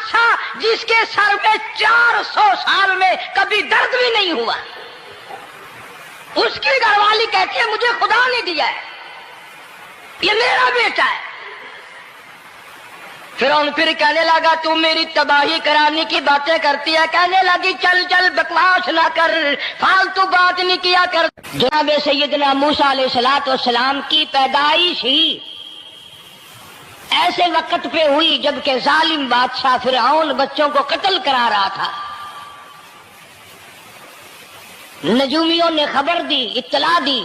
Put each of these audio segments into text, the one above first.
بادشاہ جس کے سر میں 400 سال میں کبھی درد بھی نہیں ہوا، اس کی گھر والی کہتی ہے مجھے خدا نے دیا ہے، یہ میرا بیٹا ہے۔ فرعون پھر کہنے لگا تو میری تباہی کرانے کی باتیں کرتی ہے، کہنے لگی چل چل بکواس نہ کر، فالتو بات نہیں کیا کر۔ جناب سیدنا موسیٰ علیہ السلام کی پیدائش ہی ایسے وقت پہ ہوئی جبکہ ظالم بادشاہ فرعون بچوں کو قتل کرا رہا تھا۔ نجومیوں نے خبر دی، اطلاع دی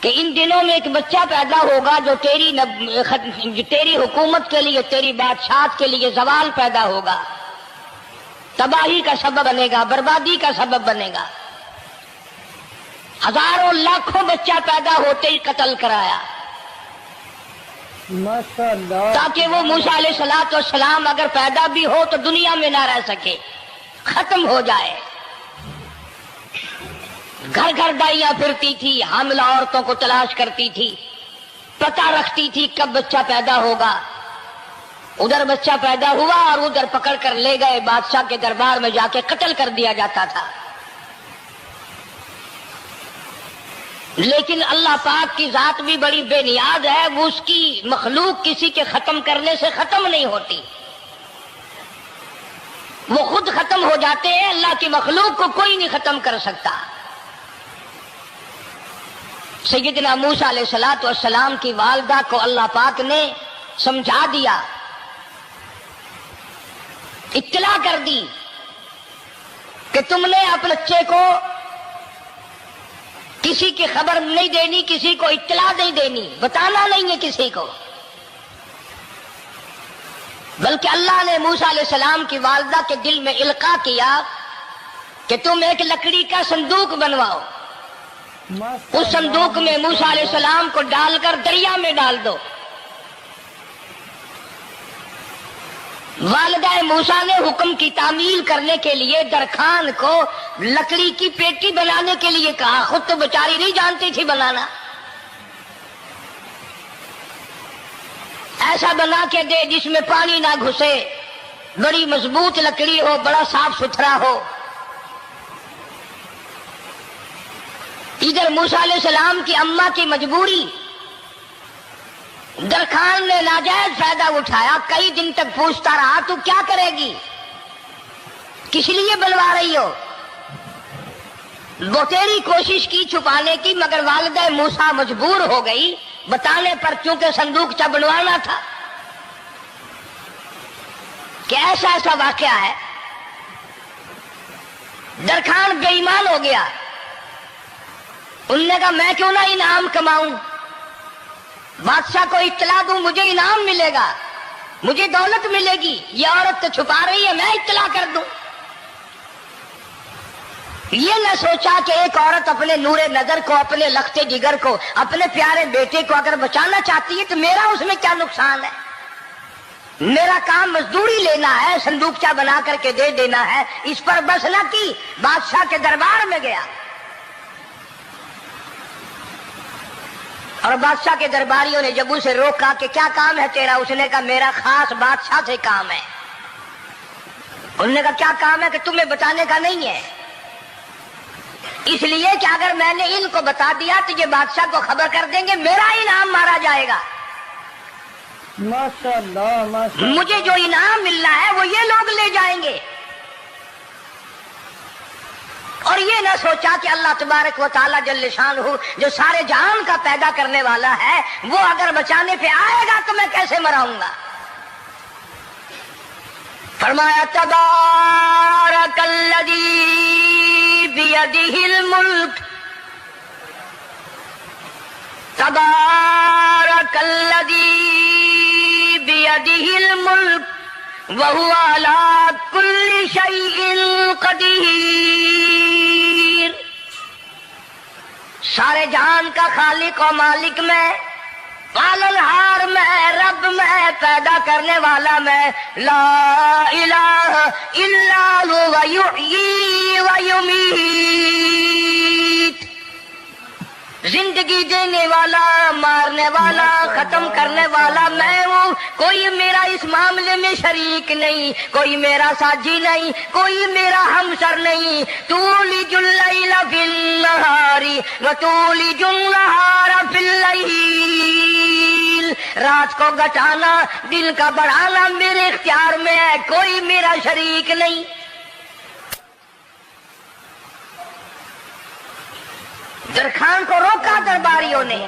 کہ ان دنوں میں ایک بچہ پیدا ہوگا جو تیری حکومت کے لیے، تیری بادشاہت کے لیے زوال پیدا ہوگا، تباہی کا سبب بنے گا، بربادی کا سبب بنے گا۔ ہزاروں لاکھوں بچہ پیدا ہوتے ہی قتل کرایا تاکہ وہ موسیٰ علیہ السلام اگر پیدا بھی ہو تو دنیا میں نہ رہ سکے، ختم ہو جائے۔ گھر گھر دائیاں پھرتی تھی، حاملہ عورتوں کو تلاش کرتی تھی، پتہ رکھتی تھی کب بچہ پیدا ہوگا۔ ادھر بچہ پیدا ہوا اور ادھر پکڑ کر لے گئے، بادشاہ کے دربار میں جا کے قتل کر دیا جاتا تھا۔ لیکن اللہ پاک کی ذات بھی بڑی بے نیاز ہے، وہ اس کی مخلوق کسی کے ختم کرنے سے ختم نہیں ہوتی، وہ خود ختم ہو جاتے ہیں، اللہ کی مخلوق کو کوئی نہیں ختم کر سکتا۔ سیدنا موسیٰ علیہ السلام کی والدہ کو اللہ پاک نے سمجھا دیا، اطلاع کر دی کہ تم نے اپنے بچے کو کسی کی خبر نہیں دینی، کسی کو اطلاع نہیں دینی، بتانا نہیں ہے کسی کو، بلکہ اللہ نے موسیٰ علیہ السلام کی والدہ کے دل میں القاء کیا کہ تم ایک لکڑی کا صندوق بنواؤ، اس صندوق میں موسیٰ علیہ السلام کو ڈال کر دریا میں ڈال دو۔ والدہ موسیٰ نے حکم کی تعمیل کرنے کے لیے درخان کو لکڑی کی پیٹی بنانے کے لیے کہا، خود تو بیچاری نہیں جانتی تھی بنانا۔ ایسا بنا کے دے جس میں پانی نہ گھسے، بڑی مضبوط لکڑی ہو، بڑا صاف ستھرا ہو۔ ادھر موسیٰ علیہ السلام کی اماں کی مجبوری، درخان نے ناجائز فائدہ اٹھایا، کئی دن تک پوچھتا رہا تو کیا کرے گی، کس لیے بلوا رہی ہو؟ بتیری کوشش کی چھپانے کی، مگر والدہ موسیٰ مجبور ہو گئی بتانے پر، چونکہ صندوق چا بنوانا تھا۔ کہ ایسا واقعہ ہے، درخان بے ایمان ہو گیا، انہوں نے کہا میں کیوں نہ انعام کماؤں، بادشاہ کو اطلاع دوں، مجھے انعام ملے گا، مجھے دولت ملے گی، یہ عورت تو چھپا رہی ہے، میں اطلاع کر دوں۔ یہ نہ سوچا کہ ایک عورت اپنے نور نظر کو، اپنے لخت جگر کو، اپنے پیارے بیٹے کو اگر بچانا چاہتی ہے تو میرا اس میں کیا نقصان ہے، میرا کام مزدوری لینا ہے، صندوقچہ بنا کر کے دے دینا ہے، اس پر بس نہ کی، بادشاہ کے دربار میں گیا اور بادشاہ کے درباریوں نے جب اسے روکا کہ کیا کام ہے تیرا، اس نے کہا میرا خاص بادشاہ سے کام ہے۔ انہوں نے کہا کیا کام ہے؟ کہ تمہیں بتانے کا نہیں ہے، اس لیے کہ اگر میں نے ان کو بتا دیا تو یہ بادشاہ کو خبر کر دیں گے، میرا انعام مارا جائے گا، مجھے جو انعام ملنا ہے وہ یہ لوگ لے جائیں گے۔ اور یہ نہ سوچا کہ اللہ تبارک و تعالیٰ جل شانہ جو سارے جہان کا پیدا کرنے والا ہے، وہ اگر بچانے پہ آئے گا تو میں کیسے مراؤں گا۔ فرمایا تبارک الذی بیدہ الملک، تبارک الذی بیدہ الملک وَهُوَ عَلَىٰ كُلِّ شَيْءٍ قَدِيرٌ۔ سارے جہان کا خالق و مالک میں، پالنہار میں، رب میں، پیدا کرنے والا میں، لا الہ الا هو یحیی و یمیت، زندگی دینے والا، مارنے والا، ختم کرنے والا میں ہوں، کوئی میرا اس معاملے میں شریک نہیں، کوئی میرا ساجی نہیں، کوئی میرا ہمسر نہیں. تولج اللیل فی النہار وتولج النہار فی اللیل، رات کو گھٹانا دن کا بڑھانا میرے اختیار میں ہے، کوئی میرا شریک نہیں. درخان کو روکا درباریوں نے،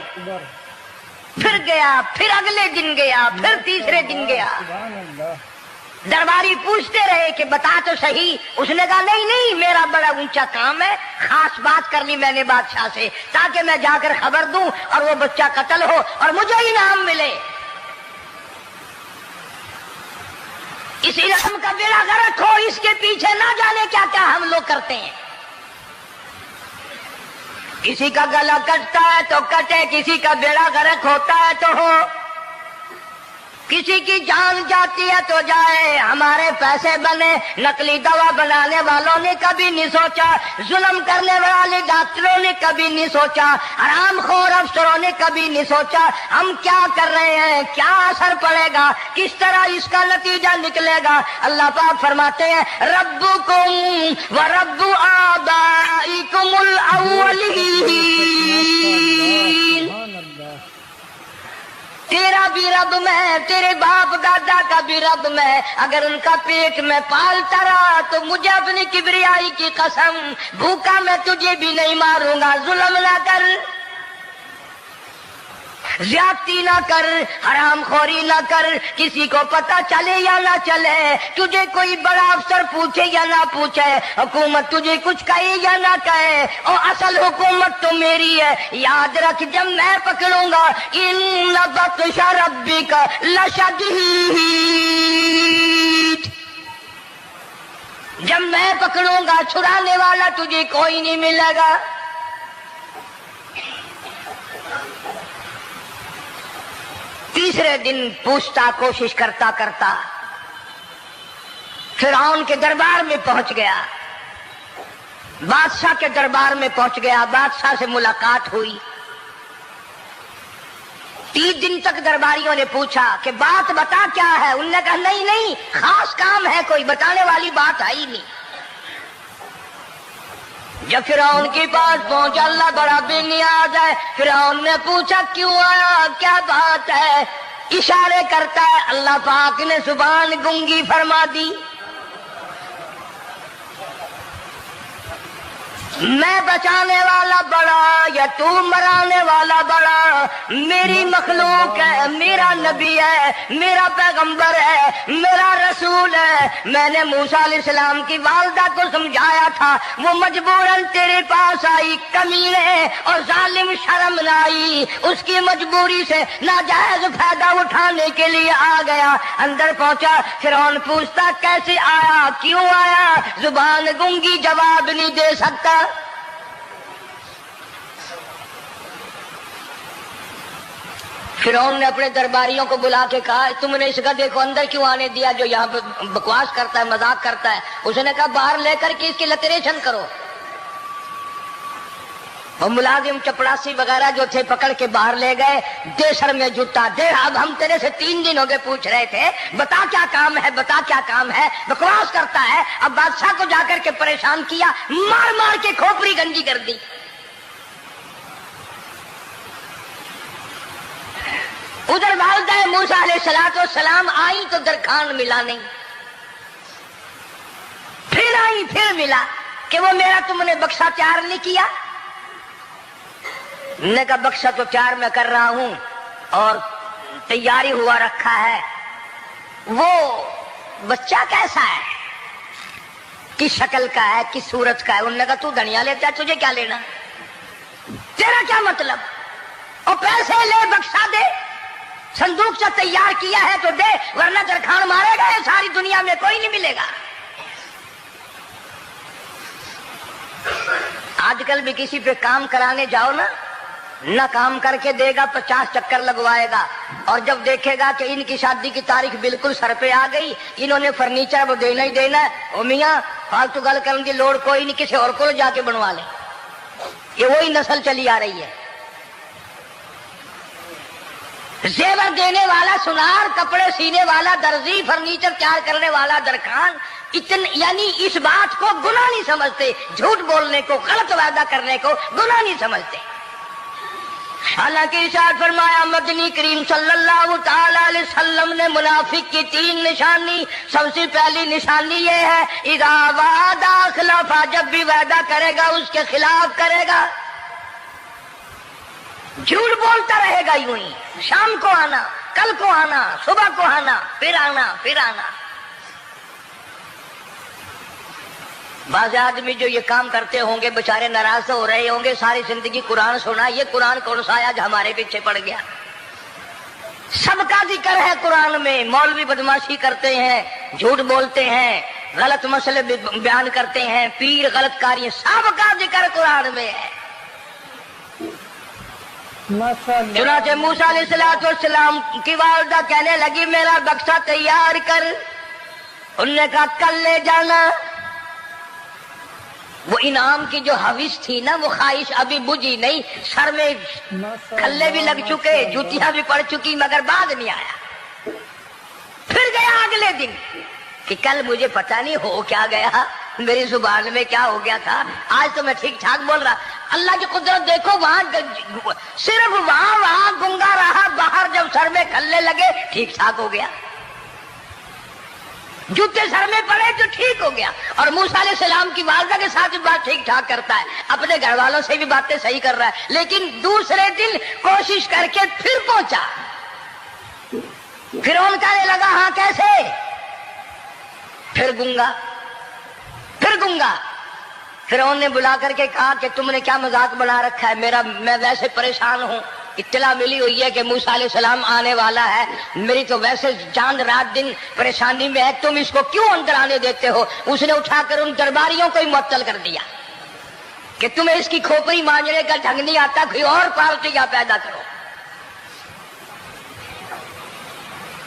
پھر گیا، پھر اگلے دن گیا، پھر تیسرے دن گیا. درباری پوچھتے رہے کہ بتا تو صحیح. اس نے کہا نہیں نہیں، میرا بڑا اونچا کام ہے، خاص بات کرنی میں نے بادشاہ سے تاکہ میں جا کر خبر دوں اور وہ بچہ قتل ہو اور مجھے انعام ملے. اس انعام کا بیڑا غرق ہو، اس کے پیچھے نہ جانے کیا کیا ہم لوگ کرتے ہیں. کسی کا گلا کٹتا ہے تو کٹے، کسی کا بیڑا غرق ہوتا ہے تو ہو، کسی کی جان جاتی ہے تو جائے. ہمارے پیسے بنے، نقلی دوا بنانے والوں نے کبھی نہیں سوچا، ظلم کرنے والے ڈاکٹروں نے کبھی نہیں سوچا، حرام خور افسروں نے کبھی نہیں سوچا ہم کیا کر رہے ہیں، کیا اثر پڑے گا، کس طرح اس کا نتیجہ نکلے گا. اللہ پاک فرماتے ہیں ربکم ورب آبائکم الاولین، تیرا بھی رب میں، تیرے باپ دادا کا بھی رب میں. اگر ان کا پیٹ میں پالتا رہا تو مجھے اپنی کبریائی کی قسم، بھوکا میں تجھے بھی نہیں ماروں گا. ظلم نہ کر، زیادتی نہ کر، حرام خوری نہ کر، کسی کو پتہ چلے یا نہ چلے، تجھے کوئی بڑا افسر پوچھے یا نہ پوچھے، حکومت تجھے کچھ کہے یا نہ کہے، اور اصل حکومت تو میری ہے. یاد رکھ جب میں پکڑوں گا ان بطش ربک لشدید، جب میں پکڑوں گا چھڑانے والا تجھے کوئی نہیں ملے گا. تیسرے دن پوچھتا، کوشش کرتا کرتا فرعون کے دربار میں پہنچ گیا، بادشاہ کے دربار میں پہنچ گیا، بادشاہ سے ملاقات ہوئی. 3 دن تک درباریوں نے پوچھا کہ بات بتا کیا ہے. انہوں نے کہا نہیں نہیں، خاص کام ہے، کوئی بتانے والی بات ہے ہی نہیں. جب فرعون کے پاس پہنچا، اللہ بڑا بے نیاز ہے، فرعون نے پوچھا کیوں آیا، کیا بات ہے. اشارے کرتا ہے، اللہ پاک نے زبان گنگی فرما دی. میں بچانے والا بڑا یا تو مرانے والا بڑا، میری مخلوق ہے، میرا نبی ہے، میرا پیغمبر ہے، میرا رسول ہے. میں نے موسیٰ علیہ السلام کی والدہ کو سمجھایا تھا، وہ مجبوراً تیرے پاس آئی، کمینے اور ظالم شرم نہ آئی، اس کی مجبوری سے ناجائز فائدہ اٹھانے کے لیے آ گیا. اندر پہنچا، فرعون پوچھتا کیسے آیا، کیوں آیا، زبان گنگی جواب نہیں دے سکتا. فرعون نے اپنے درباریوں کو بلا کے کہا تم نے اس گدھے کو اندر کیوں آنے دیا جو یہاں پہ بکواس کرتا ہے، مذاق کرتا ہے. اس نے کہا باہر لے کر کے اس کی لتریشن کرو. اور ملازم چپڑاسی وغیرہ جو تھے پکڑ کے باہر لے گئے. دے سر میں جوتا دے، اب ہم تیرے سے 3 دن ہو گئے پوچھ رہے تھے بتا کیا کام ہے، بتا کیا کام ہے، بکواس کرتا ہے. اب بادشاہ کو جا کر کے پریشان کیا، مار مار کے کھوپڑی گنجی کر دی. ادھر والدہ موسیٰ علیہ السلام آئی تو درخان ملا نہیں، پھر آئی پھر ملا کہ وہ میرا تم نے بکسا تیار نہیں کیا. نے کہا بکسا تو تیار میں کر رہا ہوں اور تیاری ہوا رکھا ہے. وہ بچہ کیسا ہے، کس شکل کا ہے، کس صورت کا ہے. انہوں نے کہا تو دھنیا لیتا ہے، تجھے کیا لینا، تیرا کیا مطلب، اور پیسے لے بکسا دے، صندوق سے تیار کیا ہے تو دے، ورنہ درخان مارے گا، ساری دنیا میں کوئی نہیں ملے گا. آج کل بھی کسی پہ کام کرانے جاؤ نا، نہ کام کر کے دے گا 50 چکر لگوائے گا، اور جب دیکھے گا کہ ان کی شادی کی تاریخ بالکل سر پہ آ گئی، انہوں نے فرنیچر وہ دینا ہی دینا ہے، او میاں فالتو گل کرنے کی لوڑ کوئی نہیں، کسی اور کو جا کے بنوا لے. یہ وہی نسل چلی آ رہی ہے. زیور دینے والا سنار، کپڑے سینے والا درزی، فرنیچر تیار کرنے والا درخان، یعنی اس بات کو گناہ نہیں سمجھتے، جھوٹ بولنے کو، غلط وعدہ کرنے کو گناہ نہیں سمجھتے۔ حالانکہ ارشاد فرمایا مدنی کریم صلی اللہ تعالی علیہ وسلم نے منافق کی 3 نشانی، سب سے پہلی نشانی یہ ہے اذا وعد اخلف، جب بھی وعدہ کرے گا اس کے خلاف کرے گا، جھوٹ بولتا رہے گا یوں ہی، شام کو آنا، کل کو آنا، صبح کو آنا، پھر آنا پھر آنا۔ بعض آدمی جو یہ کام کرتے ہوں گے بےچارے ناراض ہو رہے ہوں گے، ساری زندگی قرآن سنا، یہ قرآن کون سا آیا جو ہمارے پیچھے پڑ گیا؟ سب کا ذکر ہے قرآن میں، مولوی بدماشی کرتے ہیں، جھوٹ بولتے ہیں، غلط مسئلے بیان کرتے ہیں، پیر غلط کاری، سب کا ذکر قرآن میں ہے۔ چنانچہ موسیٰ علیہ السلام کی والدہ کہنے لگی میرا بکسا تیار کر، انہوں نے کہا کل لے جانا۔ وہ انعام کی جو حوث تھی نا، وہ خواہش ابھی بجھی نہیں، سر میں کھلے بھی لگ چکے، جوتیاں بھی پڑ چکی، مگر بعد نہیں آیا۔ پھر گیا اگلے دن کہ کل مجھے پتہ نہیں ہو کیا گیا، میری زبان میں کیا ہو گیا تھا، آج تو میں ٹھیک ٹھاک بول رہا۔ اللہ کی قدرت دیکھو، وہاں صرف وہاں گنگا رہا، باہر جب سر میں کھلے لگے ٹھیک ٹھاک ہو گیا، جوتے سر میں پڑے تو ٹھیک ہو گیا۔ اور موسیٰ علیہ السلام کی والدہ کے ساتھ بھی بات ٹھیک ٹھاک کرتا ہے، اپنے گھر والوں سے بھی باتیں صحیح کر رہا ہے، لیکن دوسرے دن کوشش کر کے پھر پہنچا۔ فرعون کہنے لگا ہاں کیسے؟ پھر گنگا، پھر گنگا۔ فرعون نے بلا کر کے کہا کہ تم نے کیا مذاق بنا رکھا ہے، میں ویسے پریشان ہوں، اطلاع ملی ہوئی ہے کہ موسیٰ علیہ السلام آنے والا ہے، میری تو ویسے چاند رات دن پریشانی میں ہے، تم اس کو کیوں اندر آنے دیتے ہو؟ اس نے اٹھا کر ان درباریوں کو ہی معطل کر دیا کہ تمہیں اس کی کھوپڑی مانجنے کا ڈھنگ نہیں آتا، کوئی اور پارٹیاں پیدا کرو۔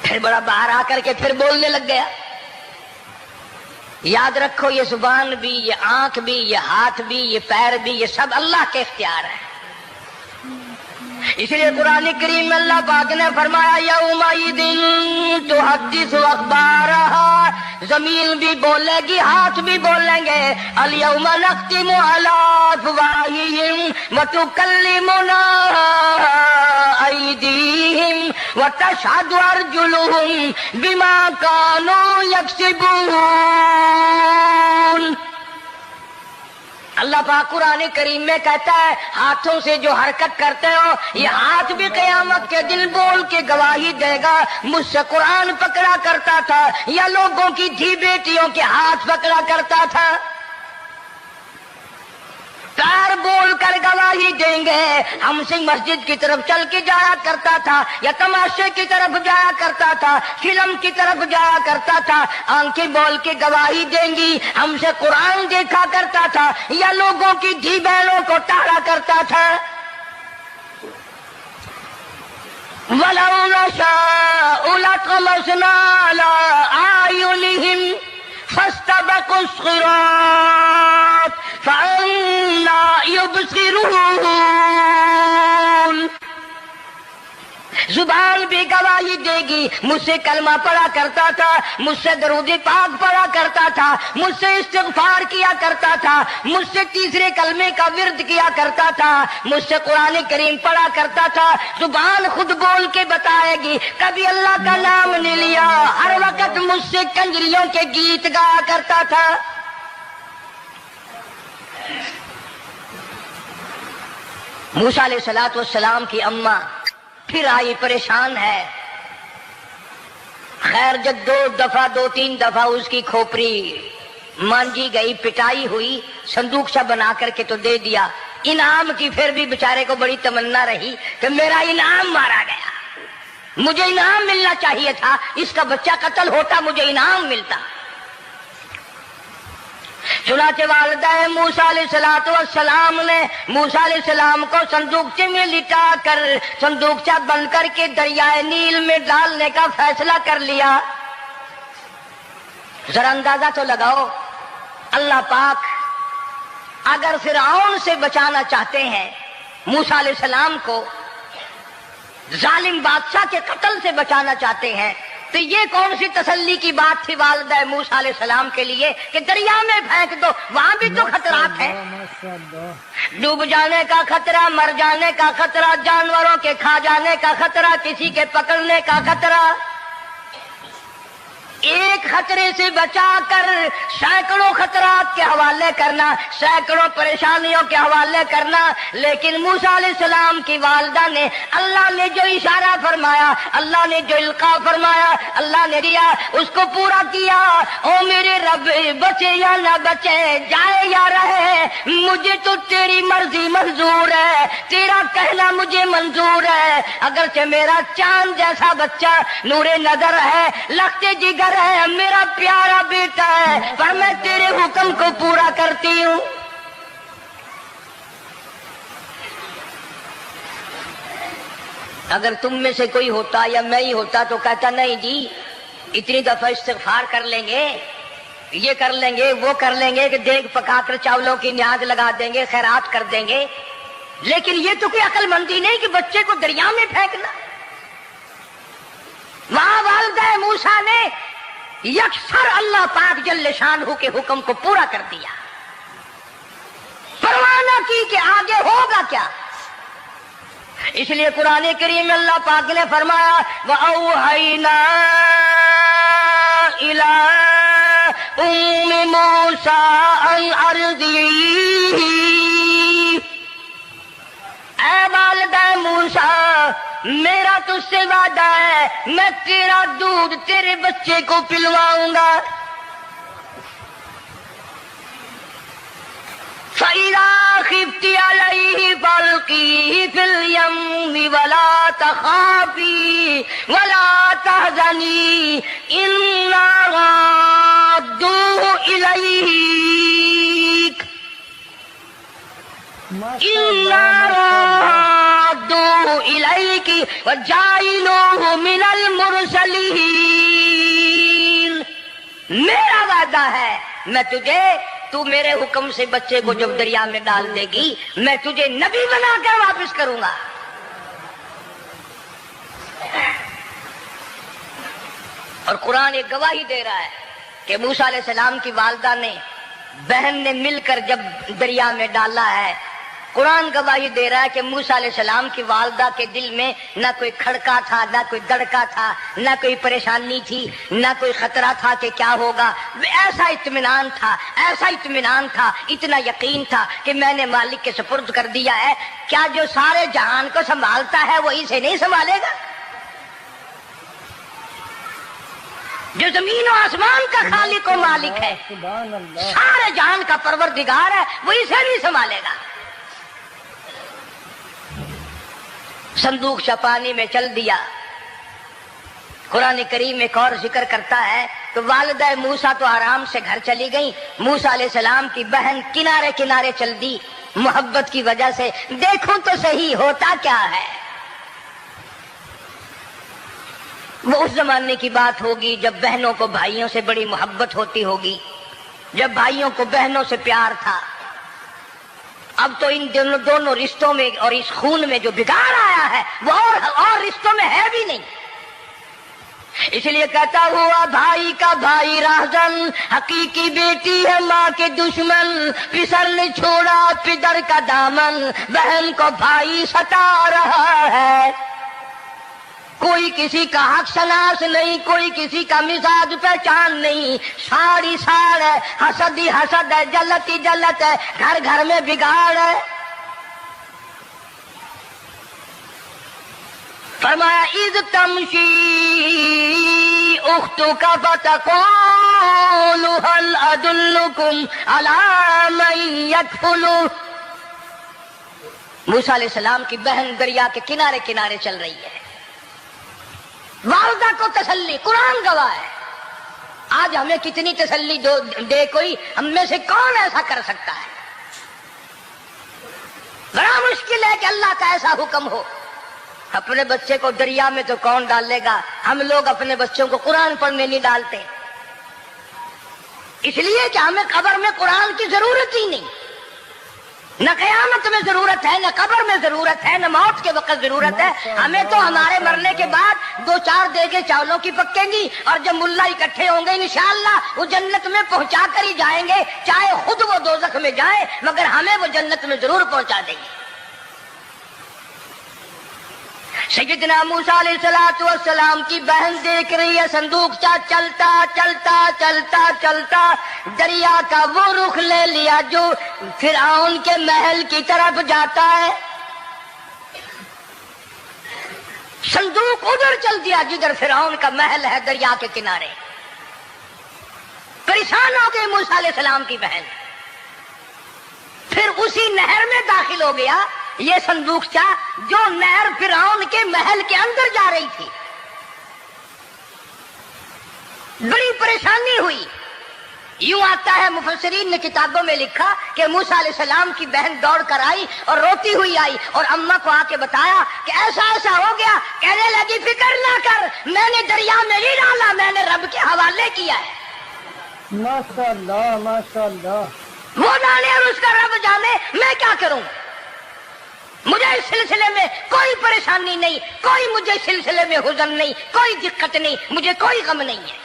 پھر بڑا باہر آ کر کے پھر بولنے لگ گیا۔ یاد رکھو یہ زبان بھی، یہ آنکھ بھی، یہ ہاتھ بھی، یہ پیر بھی، یہ سب اللہ کے اختیار ہے۔ اس لیے قرآن کریم میں اللہ پاک نے فرمایا یومئذ تحدث اخبارہا، زمین بھی بولے گی، ہاتھ بھی بولیں گے، الیوم نختم علی افواہہم وتکلمنا ایدیہم وتشہد ارجلہم بما کانوا یکسبون۔ اللہ پاک قرآن کریم میں کہتا ہے ہاتھوں سے جو حرکت کرتے ہو، یہ ہاتھ بھی قیامت کے دن بول کے گواہی دے گا مجھ سے قرآن پکڑا کرتا تھا یا لوگوں کی دھی بیٹیوں کے ہاتھ پکڑا کرتا تھا۔ پیر بول کر گواہی دیں گے ہم سے مسجد کی طرف چل کے جایا کرتا تھا یا تماشے کی طرف جایا کرتا تھا، فلم کی طرف جایا کرتا تھا، آنکھیں بول کے گواہی دیں گی ہم سے قرآن دیکھا کرتا تھا یا لوگوں کی دھی بہنوں کو ٹالا کرتا تھا۔ وَلَوْ نَشَاءُ لَطَمَسْنَا عَلَىٰ أَعْيُنِهِمْ فَاسْتَبَقُوا الصِّرَاطَ فَأَنَّىٰ يُبْصِرُونَ۔ زبان بھی گواہی دے گی، مجھ سے کلمہ پڑھا کرتا تھا، مجھ سے درود پاک پڑھا کرتا تھا، مجھ سے استغفار کیا کرتا تھا، مجھ سے تیسرے کلمے کا ورد کیا کرتا تھا، مجھ سے قرآن کریم پڑھا کرتا تھا۔ زبان خود بول کے بتائے گی، کبھی اللہ کا نام نہیں لیا، ہر وقت مجھ سے کنجریوں کے گیت گایا کرتا تھا۔ موسیٰ علیہ السلام کی اماں پھر آئی، پریشان ہے، خیر جب دو تین دفعہ اس کی کھوپڑی مانجی گئی، پٹائی ہوئی، صندوق سا بنا کر کے تو دے دیا۔ انعام کی پھر بھی بیچارے کو بڑی تمنا رہی کہ میرا انعام مارا گیا، مجھے انعام ملنا چاہیے تھا، اس کا بچہ قتل ہوتا مجھے انعام ملتا۔ چنانچہ والدہ موسیٰ علیہ السلام نے موسیٰ علیہ السلام کو صندوقچے میں لٹا کر صندوقچہ بند کر کے دریائے نیل میں ڈالنے کا فیصلہ کر لیا۔ ذرا اندازہ تو لگاؤ، اللہ پاک اگر فرعون سے بچانا چاہتے ہیں موسیٰ علیہ السلام کو، ظالم بادشاہ کے قتل سے بچانا چاہتے ہیں، تو یہ کون سی تسلی کی بات تھی والدہ موسیٰ علیہ السلام کے لیے کہ دریا میں پھینک دو، وہاں بھی تو خطرات ہیں، ڈوب جانے کا خطرہ، مر جانے کا خطرہ، جانوروں کے کھا جانے کا خطرہ، کسی کے پکڑنے کا خطرہ۔ ایک خطرے سے بچا کر سینکڑوں خطرات کے حوالے کرنا، سینکڑوں پریشانیوں کے حوالے کرنا، لیکن موسیٰ علیہ السلام کی والدہ نے اللہ نے جو اشارہ فرمایا، اللہ نے جو القاء فرمایا، اللہ نے دیا، اس کو پورا کیا۔ او میرے رب، بچے یا نہ بچے، جائے یا رہے، مجھے تو تیری مرضی منظور ہے، تیرا کہنا مجھے منظور ہے۔ اگرچہ میرا چاند جیسا بچہ نور نظر ہے، لخت جگر ہے، میرا پیارا بیٹا ہے، پر میں تیرے حکم کو پورا کرتی ہوں۔ اگر تم میں سے کوئی ہوتا یا میں ہی ہوتا تو کہتا نہیں جی اتنی دفعہ استغفار کر لیں گے، یہ کر لیں گے، وہ کر لیں گے، کہ دیگ پکا کر چاولوں کی نیاز لگا دیں گے، خیرات کر دیں گے، لیکن یہ تو کوئی عقل مندی نہیں کہ بچے کو دریا میں پھینکنا۔ وہاں والدہ موسیٰ نے یکسر اللہ پاک جل شانہ کے حکم کو پورا کر دیا، پرواہ نہ کی کہ آگے ہوگا کیا۔ اس لیے قرآن کریم میں اللہ پاک نے فرمایا وَأَوْحَيْنَا إِلَىٰ أُمِّ مُوسَىٰ أَنْ أَرْضِعِيهِ، اے والدہ موسیٰ، میرا تجھ سے وعدہ ہے، میں تیرا دودھ تیرے بچے کو پلواؤں گا۔ فَإِذَا خِفْتِ عَلَيْهِ فَأَلْقِيهِ فِي الْيَمِّ وَلَا تَخَافِي وَلَا تَحْزَنِي إِنَّا رَادُّوهُ إِلَيْكِ وَجَاعِلُوهُ مِنَ الْمُرْسَلِينَ۔ میرا وعدہ ہے، میں تجھے، تو میرے حکم سے بچے کو جب دریا میں ڈال دے گی، میں تجھے نبی بنا کر واپس کروں گا۔ اور قرآن ایک گواہی دے رہا ہے کہ موسیٰ علیہ السلام کی والدہ نے، بہن نے مل کر جب دریا میں ڈالا ہے، قرآن گواہی دے رہا ہے کہ موسیٰ علیہ السلام کی والدہ کے دل میں نہ کوئی کھڑکا تھا، نہ کوئی دڑکا تھا، نہ کوئی پریشانی تھی، نہ کوئی خطرہ تھا کہ کیا ہوگا۔ ایسا اطمینان تھا، ایسا اطمینان تھا، اتنا یقین تھا کہ میں نے مالک کے سپرد کر دیا ہے، کیا جو سارے جہان کو سنبھالتا ہے وہ اسے نہیں سنبھالے گا؟ جو زمین و آسمان کا خالق و مالک ہے، سارے جہان کا پروردگار ہے، وہ اسے نہیں سنبھالے گا۔ صندوق پانی میں چل دیا۔ قرآن کریم ایک اور ذکر کرتا ہے کہ والدہ موسیٰ تو آرام سے گھر چلی گئی، موسیٰ علیہ السلام کی بہن کنارے کنارے چل دی محبت کی وجہ سے، دیکھوں تو صحیح ہوتا کیا ہے۔ وہ اس زمانے کی بات ہوگی جب بہنوں کو بھائیوں سے بڑی محبت ہوتی ہوگی، جب بھائیوں کو بہنوں سے پیار تھا۔ اب تو ان دونوں رشتوں میں اور اس خون میں جو بگاڑ آیا ہے وہ اور رشتوں میں ہے بھی نہیں۔ اس لیے کہتا ہوا بھائی کا بھائی راہزن، حقیقی بیٹی ہے ماں کے دشمن، پسر نے چھوڑا پدر کا دامن، بہن کو بھائی ستا رہا ہے۔ کوئی کسی کا حق شناس نہیں، کوئی کسی کا مزاج پہچان نہیں، ساری ساڑ ہے، حسد ہی حسد ہے، جلت ہی جلت ہے، گھر گھر میں بگاڑ ہے۔ فرمایا اذ تمشی اختک فتقول هل ادلکم علی من یکفل۔ موسیٰ علیہ السلام کی بہن دریا کے کنارے کنارے چل رہی ہے، والدہ کو تسلی، قرآن گواہ ہے۔ آج ہمیں کتنی تسلی دے کوئی، ہم میں سے کون ایسا کر سکتا ہے؟ بڑا مشکل ہے کہ اللہ کا ایسا حکم ہو۔ اپنے بچے کو دریا میں تو کون ڈالے گا؟ ہم لوگ اپنے بچوں کو قرآن پڑھنے نہیں ڈالتے، اس لیے کہ ہمیں قبر میں قرآن کی ضرورت ہی نہیں۔ نہ قیامت میں ضرورت ہے، نہ قبر میں ضرورت ہے، نہ موت کے وقت ضرورت ہے. ہمیں تو ہمارے مرنے کے بعد 2-4 دیگیں چاولوں کی پکیں گی، اور جب ملا اکٹھے ہوں گے انشاءاللہ وہ جنت میں پہنچا کر ہی جائیں گے، چاہے خود وہ دوزخ میں جائیں مگر ہمیں وہ جنت میں ضرور پہنچا دیں گے. سیدنا موسیٰ علیہ السلام کی بہن دیکھ رہی ہے صندوق چلتا چلتا چلتا چلتا دریا کا وہ رخ لے لیا جو فرعون کے محل کی طرف جاتا ہے. صندوق ادھر چل دیا جدھر فرعون کا محل ہے، دریا کے کنارے. پریشان ہو گئی موسیٰ علیہ السلام کی بہن. پھر اسی نہر میں داخل ہو گیا یہ صندوق جو نہر فرعون کے محل کے اندر جا رہی تھی. بڑی پریشانی ہوئی. یوں آتا ہے مفسرین نے کتابوں میں لکھا کہ موسیٰ علیہ السلام کی بہن دوڑ کر آئی اور روتی ہوئی آئی اور اماں کو آ کے بتایا کہ ایسا ایسا ہو گیا. کہنے لگی فکر نہ کر، میں نے دریا میں نہیں ڈالا، میں نے رب کے حوالے کیا ہے. ماشاءاللہ ماشاءاللہ. وہ جانے اور اس کا رب جانے، میں کیا کروں. مجھے اس سلسلے میں کوئی پریشانی نہیں، کوئی مجھے اس سلسلے میں حزن نہیں، کوئی دقت نہیں، مجھے کوئی غم نہیں ہے.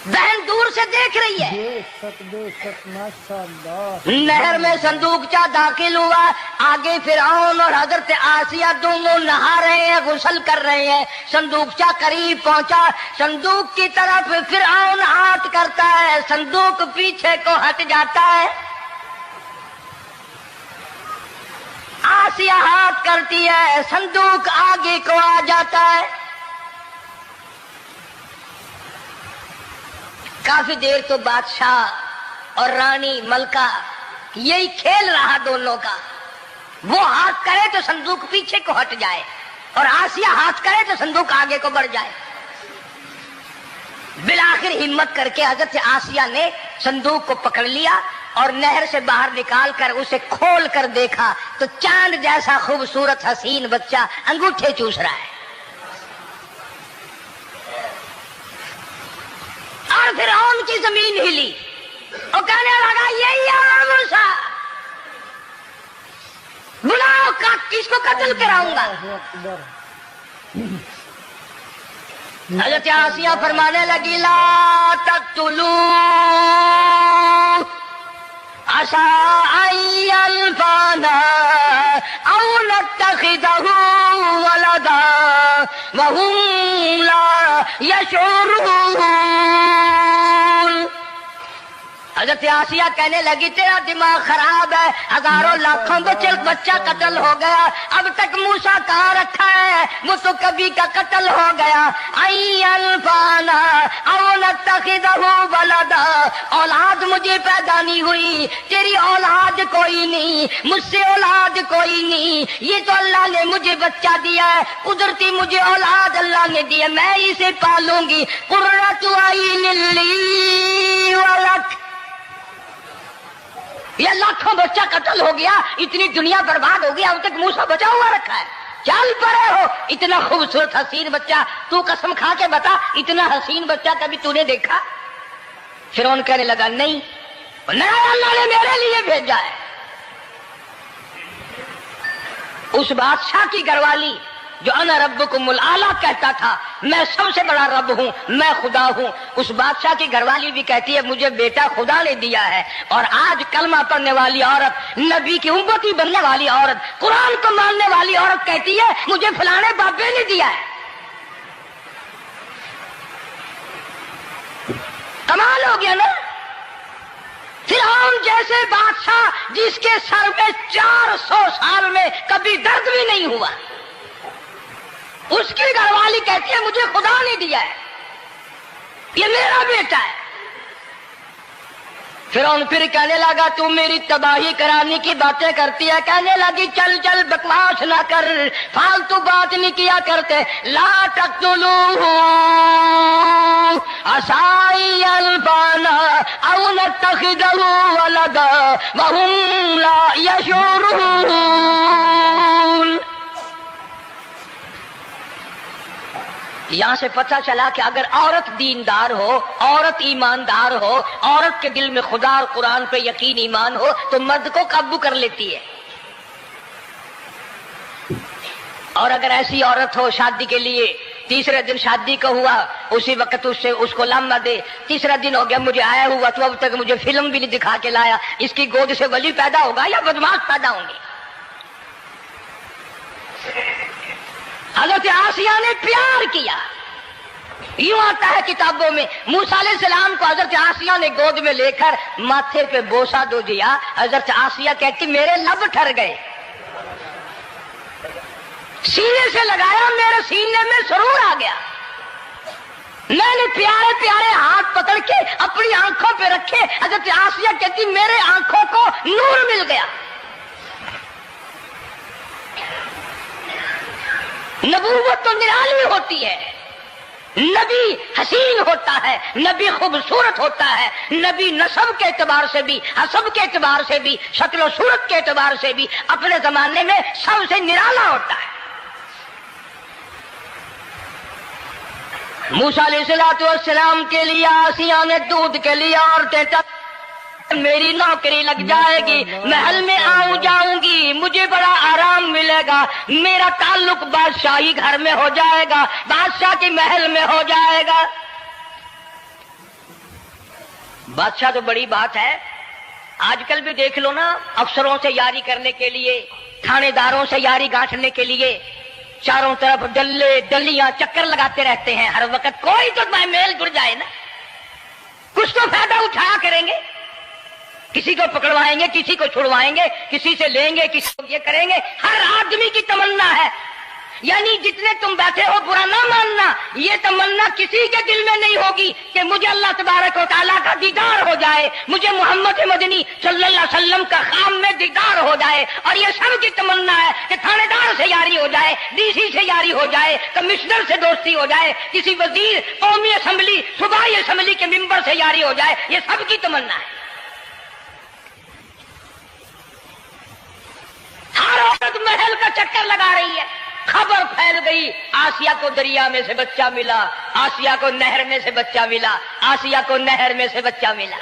بہن دور سے دیکھ رہی ہے. بے شک ماشاءاللہ. نہر میں صندوق داخل ہوا. آگے فرعون اور حضرت آسیہ دونوں نہا رہے ہیں، غسل کر رہے ہیں. صندوق قریب پہنچا، صندوق کی طرف فرعون ہاتھ کرتا ہے، صندوق پیچھے کو ہٹ جاتا ہے. آسیہ ہاتھ کرتی ہے، صندوق آگے کو آ جاتا ہے. کافی دیر تو بادشاہ اور رانی ملکہ یہی کھیل رہا دونوں کا. وہ ہاتھ کرے تو صندوق پیچھے کو ہٹ جائے اور آسیہ ہاتھ کرے تو صندوق آگے کو بڑھ جائے. بالآخر ہمت کر کے حضرت آسیہ نے صندوق کو پکڑ لیا اور نہر سے باہر نکال کر اسے کھول کر دیکھا تو چاند جیسا خوبصورت حسین بچہ انگوٹھے چوس رہا ہے. اور فرعون کی زمین ہلی اور کہنے لگا یہی ہے موسیٰ، بلاؤ کس کو قتل کراؤں گا. حضرت آسیہ فرمانے لگی لا تقتلوا عسى أن ينفعنا أو نتخذه ولدا وهم لا يشعرون. حضرت آسیہ کہنے لگی تیرا دماغ خراب ہے، ہزاروں لاکھوں بچہ قتل ہو گیا، اب تک موسیٰ کہاں رکھا ہے، وہ تو کبھی کا قتل ہو گیا. انفانا او نتخذہ ولدا، اولاد مجھے پیدا نہیں ہوئی، تیری اولاد کوئی نہیں، مجھ سے اولاد کوئی نہیں، یہ تو اللہ نے مجھے بچہ دیا ہے، قدرتی مجھے اولاد اللہ نے دی ہے، میں اسے پالوں گی. قرۃ عین لی ولک. یہ لاکھوں بچہ قتل ہو گیا، اتنی دنیا برباد ہو گیا، اب تک موسیٰ بچا ہوا رکھا ہے. چل پڑے ہو، اتنا خوبصورت حسین بچہ، تو قسم کھا کے بتا اتنا حسین بچہ کبھی تو نے دیکھا؟ فرعون کہنے لگا نہیں، اللہ نے میرے لیے بھیجا ہے. اس بادشاہ کی گھر والی جو انا ربکم الاعلی کہتا تھا، میں سب سے بڑا رب ہوں، میں خدا ہوں، اس بادشاہ کی گھر والی بھی کہتی ہے مجھے بیٹا خدا نے دیا ہے. اور آج کلمہ پڑھنے والی عورت، نبی کی امتی بننے والی عورت، قرآن کو ماننے والی عورت کہتی ہے مجھے فلانے بابے نے دیا ہے. کمال ہو گیا نا. فرعون جیسے بادشاہ جس کے سر میں 400 سال میں کبھی درد بھی نہیں ہوا، اس کی گھر والی کہتی ہے مجھے خدا نے دیا ہے، یہ میرا بیٹا ہے. فرعون پھر کہنے لگا تو میری تباہی کرانے کی باتیں کرتی ہے. کہنے لگی چل چل بکواس نہ کر، فالتو بات نہیں کیا کرتے. لا تقتلوہ عسى أن ينفعنا أو نتخذه ولدا وهم لا يشعرون. یہاں سے پتہ چلا کہ اگر عورت دیندار ہو، عورت ایماندار ہو، عورت کے دل میں خدا اور قرآن پہ یقین ایمان ہو تو مرد کو قابو کر لیتی ہے. اور اگر ایسی عورت ہو شادی کے لیے، تیسرے دن شادی کا ہوا، اسی وقت اس کو لمبا دے، تیسرا دن ہو گیا مجھے آیا ہوا تو اب تک مجھے فلم بھی نہیں دکھا کے لایا، اس کی گود سے ولی پیدا ہوگا یا بدماش پیدا ہوں گے؟ حضرت آسیہ نے پیار کیا. یوں آتا ہے کتابوں میں موسیٰ علیہ السلام کو حضرت آسیہ نے گود میں لے کر ماتھے پہ بوسہ دو دیا. حضرت آسیہ کہتی میرے لب ٹھر گئے، سینے سے لگایا میرے سینے میں سرور آ گیا. میں نے پیارے پیارے ہاتھ پکڑ کے اپنی آنکھوں پہ رکھے. حضرت آسیہ کہتی میرے آنکھوں کو نور مل گیا. نبوت تو نرالی ہوتی ہے، نبی حسین ہوتا ہے، نبی خوبصورت ہوتا ہے، نبی نسب کے اعتبار سے بھی، حسب کے اعتبار سے بھی، شکل و صورت کے اعتبار سے بھی اپنے زمانے میں سب سے نرالا ہوتا ہے. موسیٰ علیہ السلام کے لیے آسیہ نے دودھ کے لیے عورتیں میری نوکری لگ جائے گی، محل میں آؤں جاؤں گی، مجھے بڑا آرام ملے گا، میرا تعلق بادشاہی گھر میں ہو جائے گا، بادشاہ کے محل میں ہو جائے گا. بادشاہ تو بڑی بات ہے. آج کل بھی دیکھ لو نا، افسروں سے یاری کرنے کے لیے، تھانے داروں سے یاری گانٹھنے کے لیے چاروں طرف ڈلے ڈلیاں چکر لگاتے رہتے ہیں ہر وقت. کوئی تو میل جڑ جائے نا، کچھ تو فائدہ اٹھایا کریں گے. کسی کو پکڑوائیں گے، کسی کو چھڑوائیں گے، کسی سے لیں گے، کسی کو یہ کریں گے. ہر آدمی کی تمنا ہے، یعنی جتنے تم بیٹھے ہو برا نہ ماننا، یہ تمنا کسی کے دل میں نہیں ہوگی کہ مجھے اللہ تبارک و تعالیٰ کا دیدار ہو جائے، مجھے محمد مدنی صلی اللہ علیہ وسلم کا خام میں دیدار ہو جائے. اور یہ سب کی تمنا ہے کہ تھانے دار سے یاری ہو جائے، ڈی سی سے یاری ہو جائے، کمشنر سے دوستی ہو جائے، کسی وزیر، قومی اسمبلی، صوبائی اسمبلی کے ممبر سے یاری ہو جائے. یہ سب کی تمنا ہے. ہر عورت محل کا چکر لگا رہی ہے. خبر پھیل گئی آسیہ کو دریا میں سے بچہ ملا، آسیہ کو نہر میں سے بچہ ملا، آسیہ کو نہر میں سے بچہ ملا.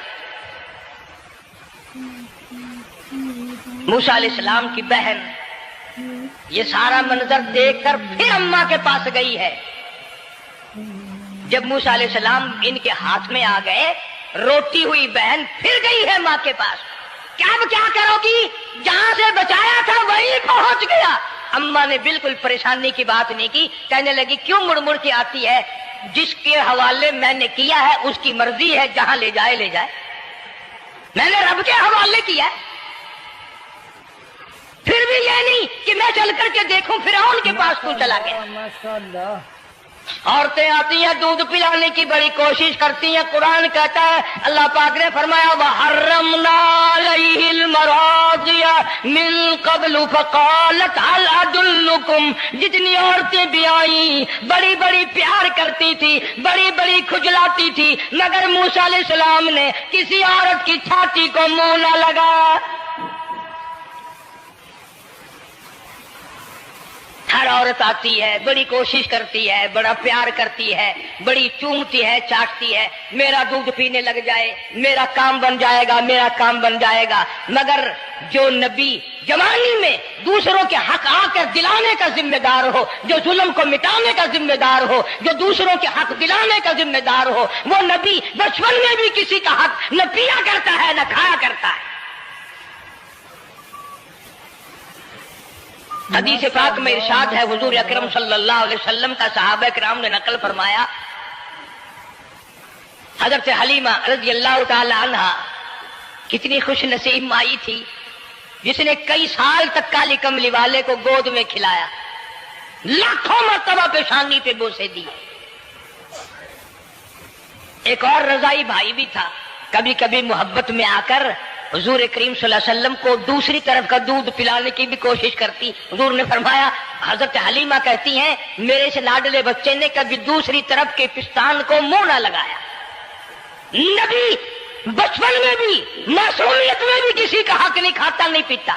موسیٰ علیہ السلام کی بہن یہ سارا منظر دیکھ کر پھر اماں کے پاس گئی ہے. جب موسیٰ علیہ السلام ان کے ہاتھ میں آ گئے، روتی ہوئی بہن پھر گئی ہے ماں کے پاس. کیا کرو گی؟ جہاں سے بچایا تھا وہیں پہنچ گیا. اماں نے بالکل پریشانی کی بات نہیں کی، کہنے لگی کیوں مڑ مڑ کے آتی ہے؟ جس کے حوالے میں نے کیا ہے اس کی مرضی ہے، جہاں لے جائے لے جائے. میں نے رب کے حوالے کیا. پھر بھی یہ نہیں کہ میں چل کر کے دیکھوں فرعون کے پاس کیوں چلا گیا. ماشاءاللہ. عورتیں آتی ہیں دودھ پلانے کی بڑی کوشش کرتی ہیں. قرآن کہتا ہے، اللہ پاک نے فرمایا وَحَرَّمْنَا عَلَيْهِ الْمَرَاضِعَ مِن قَبْلُ فَقَالَتْ هَلْ أَدُلُّكُمْ. جتنی عورتیں بھی آئیں بڑی بڑی پیار کرتی تھی، بڑی بڑی کھجلاتی تھی، مگر موسیٰ علیہ السلام نے کسی عورت کی چھاتی کو منہ نہ لگایا. ہر عورت آتی ہے، بڑی کوشش کرتی ہے، بڑا پیار کرتی ہے، بڑی چومتی ہے، چاٹتی ہے، میرا دودھ پینے لگ جائے، میرا کام بن جائے گا، میرا کام بن جائے گا. مگر جو نبی جوانی میں دوسروں کے حق آ کر دلانے کا ذمہ دار ہو، جو ظلم کو مٹانے کا ذمہ دار ہو، جو دوسروں کے حق دلانے کا ذمہ دار ہو، وہ نبی بچپن میں بھی کسی کا حق نہ پیا کرتا ہے نہ کھایا کرتا ہے. حدیث پاک میں ارشاد ہے، حضور اکرم صلی اللہ علیہ وسلم کا صحابہ کرام نے نقل فرمایا، حضرت حلیمہ رضی اللہ تعالی عنہ کتنی خوش نصیب مائی تھی جس نے کئی سال تک کالی کملی والے کو گود میں کھلایا، لاکھوں مرتبہ پیشانی پہ بوسے دی. ایک اور رضائی بھائی بھی تھا، کبھی کبھی محبت میں آ کر حضور کریم صلی اللہ علیہ وسلم کو دوسری طرف کا دودھ پلانے کی بھی کوشش کرتی. حضور نے فرمایا، حضرت حلیمہ کہتی ہیں میرے سے لاڈلے بچے نے کبھی دوسری طرف کے پستان کو منہ نہ لگایا. نبی بچپن میں بھی معصومیت میں بھی کسی کا حق نہیں کھاتا نہیں پیتا.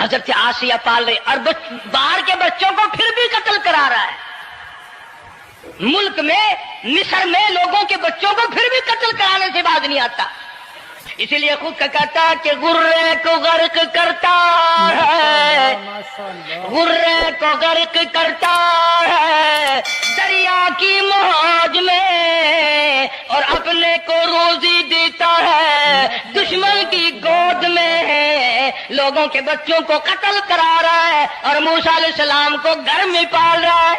حضرت آسیہ پال رہے اور باہر کے بچوں کو پھر بھی قتل کرا رہا ہے. ملک میں مصر میں لوگوں کے بچوں کو پھر بھی قتل کرانے سے باز نہیں آتا. اسی لیے خود کا کہتا کہ غرے کو غرق کرتا ہے، غرے کو غرق کرتا ہے دریا کی موج میں، اور اپنے کو روزی دیتا ہے دشمن کی گود میں. لوگوں کے بچوں کو قتل کرا رہا ہے اور موسیٰ علیہ السلام کو گھر میں پال رہا ہے.